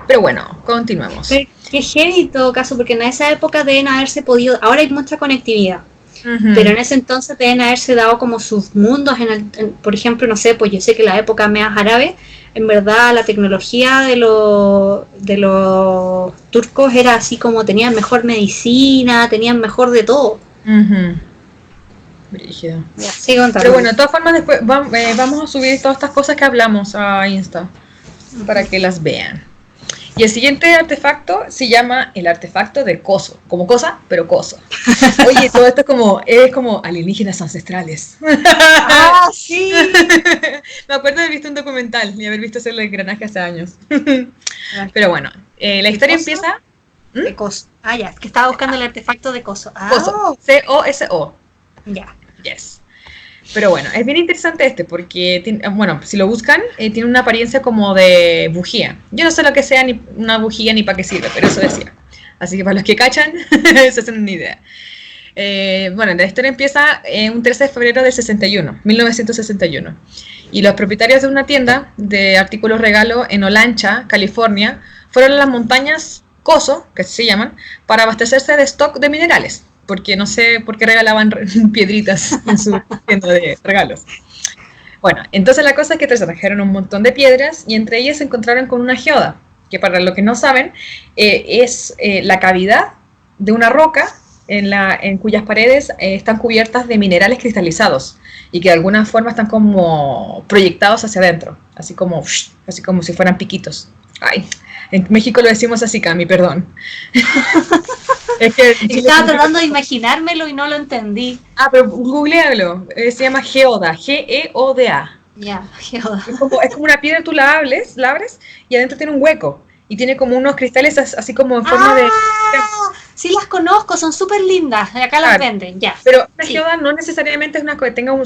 Pero bueno, continuamos. Qué heavy en todo caso, porque en esa época deben haberse podido... Ahora hay mucha conectividad, pero en ese entonces deben haberse dado como sus mundos. Por ejemplo, no sé, pues yo sé que en la época meas árabe, en verdad la tecnología de los turcos era así como tenían mejor medicina, tenían mejor de todo. Brígido. Pero bueno, de todas formas después vamos a subir todas estas cosas que hablamos a Insta para que las vean. Y el siguiente artefacto se llama el artefacto de Coso, como cosa, pero Coso. Oye, todo esto es como alienígenas ancestrales. ¡Ah, sí! Me acuerdo de haber visto un documental y haber visto hacerle engranaje hace años. Pero bueno, la historia empieza... De Coso. Ya, que estaba buscando el artefacto de Coso. Coso, C-O-S-O. Ya. Yes. Pero bueno, es bien interesante porque, si lo buscan, tiene una apariencia como de bujía. Yo no sé lo que sea ni una bujía ni para qué sirve, pero eso decía. Así que para los que cachan, se hacen una idea. La historia empieza un 13 de febrero del 1961. Y los propietarios de una tienda de artículos regalo en Olancha, California, fueron a las montañas Coso, que se llaman, para abastecerse de stock de minerales. Porque no sé por qué regalaban piedritas en su tienda de regalos. Bueno, entonces la cosa es que trajeron un montón de piedras y entre ellas se encontraron con una geoda, que para los que no saben, es la cavidad de una roca en cuyas paredes están cubiertas de minerales cristalizados y que de alguna forma están como proyectados hacia adentro, así como si fueran piquitos. Ay, en México lo decimos así, Cami, perdón. Es que estaba tratando de imaginármelo y no lo entendí. Pero googlealo, se llama geoda, Geoda. Ya, geoda. Es como una piedra, tú la abres y adentro tiene un hueco y tiene como unos cristales así como en forma de... Sí, las conozco, son súper lindas, acá las venden, ya. Pero la geoda no necesariamente es una que tenga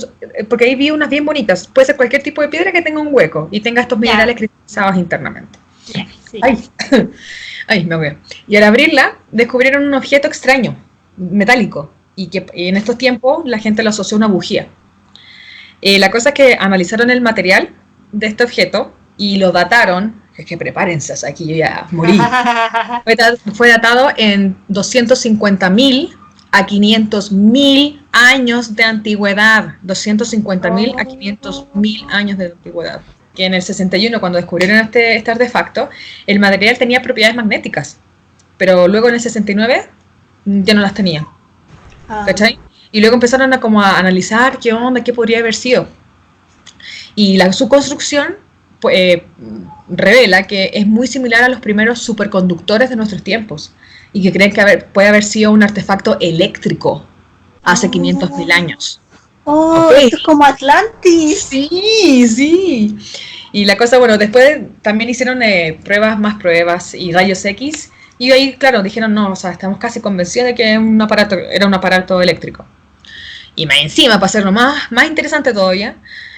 porque ahí vi unas bien bonitas, puede ser cualquier tipo de piedra que tenga un hueco y tenga estos minerales cristalizados internamente. Ya, sí. Ay, me voy. Y al abrirla, descubrieron un objeto extraño, metálico, y que en estos tiempos la gente lo asoció a una bujía. La cosa es que analizaron el material de este objeto y lo dataron. Es que prepárense, o sea, aquí yo ya morí. Fue datado en 250.000 a 500.000 años de antigüedad. 250.000 a 500.000 años de antigüedad. Que en el 61, cuando descubrieron este artefacto, el material tenía propiedades magnéticas. Pero luego en el 69 ya no las tenía. ¿Cachai? Y luego empezaron a analizar qué onda, qué podría haber sido. Y su construcción revela que es muy similar a los primeros superconductores de nuestros tiempos y que creen que puede haber sido un artefacto eléctrico hace 500.000 años. Esto es como Atlantis. Sí. Y la cosa, bueno, después también hicieron más pruebas y rayos X. Y ahí, claro, dijeron, no, o sea, estamos casi convencidos de que era un aparato eléctrico. Y más encima, para hacerlo más interesante todavía,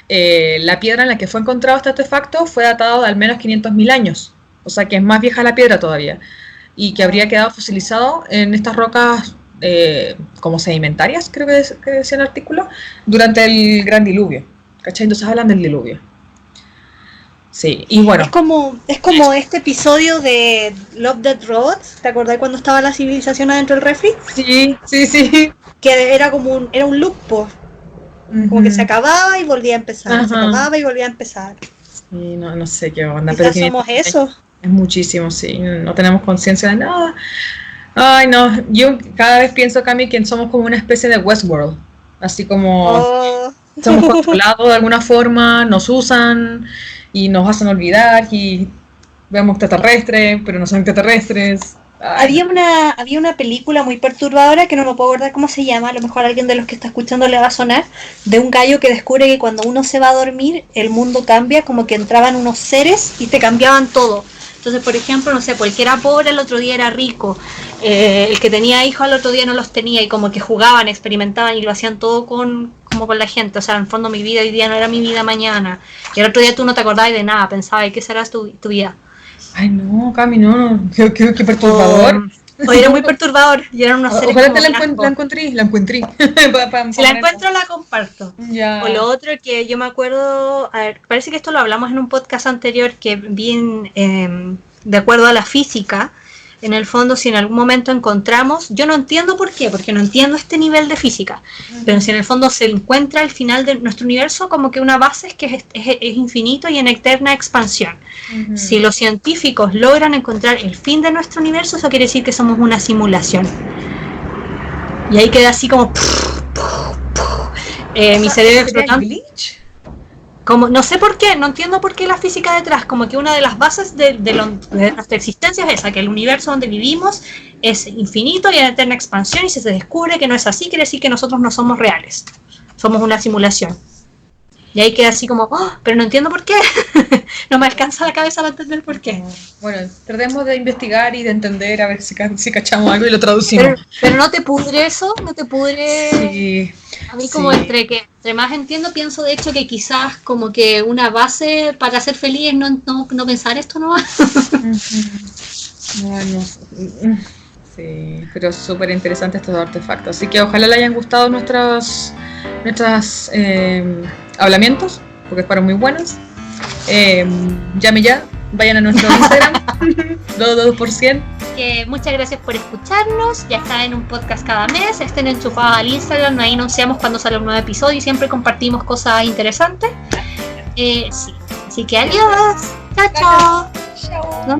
la piedra en la que fue encontrado este artefacto fue datado de al menos 500.000 años. O sea, que es más vieja la piedra todavía. Y que habría quedado fosilizado en estas rocas como sedimentarias, creo que decía el artículo, durante el gran diluvio. ¿Cachai? Entonces hablan del diluvio. Sí, y bueno. Es como este episodio de Love, Death Robots. ¿Te acordás cuando estaba la civilización adentro del refri? Sí. Que era como era un loop, como que se acababa y volvía a empezar, se acababa y volvía a empezar. Sí, no sé qué onda. Quizás pero somos eso. Es muchísimo, sí. No tenemos conciencia de nada. Ay, no. Yo cada vez pienso, Cami, que somos como una especie de Westworld. Así como somos controlados de alguna forma, nos usan y nos hacen olvidar y vemos extraterrestres, pero no son extraterrestres. Había una película muy perturbadora que no me puedo acordar cómo se llama, a lo mejor a alguien de los que está escuchando le va a sonar, de un gallo que descubre que cuando uno se va a dormir el mundo cambia, como que entraban unos seres y te cambiaban todo. Entonces, por ejemplo, no sé, el que era pobre el otro día era rico, el que tenía hijos al otro día no los tenía y como que jugaban, experimentaban y lo hacían todo como con la gente. O sea, en el fondo mi vida hoy día no era mi vida mañana. Y el otro día tú no te acordabas de nada, pensabas, ¿qué será tu vida? Ay, no, Cami, no, qué perturbador. Era muy perturbador y eran unos seres. Ojalá te la encontré. Si la encuentro la comparto. Ya. O lo otro que yo me acuerdo, a ver, parece que esto lo hablamos en un podcast anterior que bien de acuerdo a la física, en el fondo si en algún momento encontramos, yo no entiendo por qué, porque no entiendo este nivel de física, pero si en el fondo se encuentra al final de nuestro universo como que una base es que es infinito y en eterna expansión. Si los científicos logran encontrar el fin de nuestro universo, eso quiere decir que somos una simulación. Y ahí queda así como mi cerebro explotando. Como, no sé por qué, no entiendo por qué la física detrás, como que una de las bases de nuestra existencia es esa, que el universo donde vivimos es infinito y en eterna expansión, y si se descubre que no es así, quiere decir que nosotros no somos reales, somos una simulación. Y ahí queda así como, pero no entiendo por qué, no me alcanza la cabeza para entender por qué. Bueno, tratemos de investigar y de entender, a ver si cachamos algo y lo traducimos. Pero no te pudre eso, no te pudre... Sí. A mí como entre más entiendo, pienso de hecho que quizás como que una base para ser feliz es no pensar esto nomás. Bueno, sí, pero es súper interesante estos artefactos. Así que ojalá les hayan gustado nuestros hablamientos, porque fueron muy buenos. Llame ya, vayan a nuestro Instagram, 2%. Muchas gracias por escucharnos. Ya está en un podcast cada mes. Estén enchufados al Instagram. Ahí anunciamos cuando sale un nuevo episodio y siempre compartimos cosas interesantes. Sí. Así que adiós. Chao. Chao.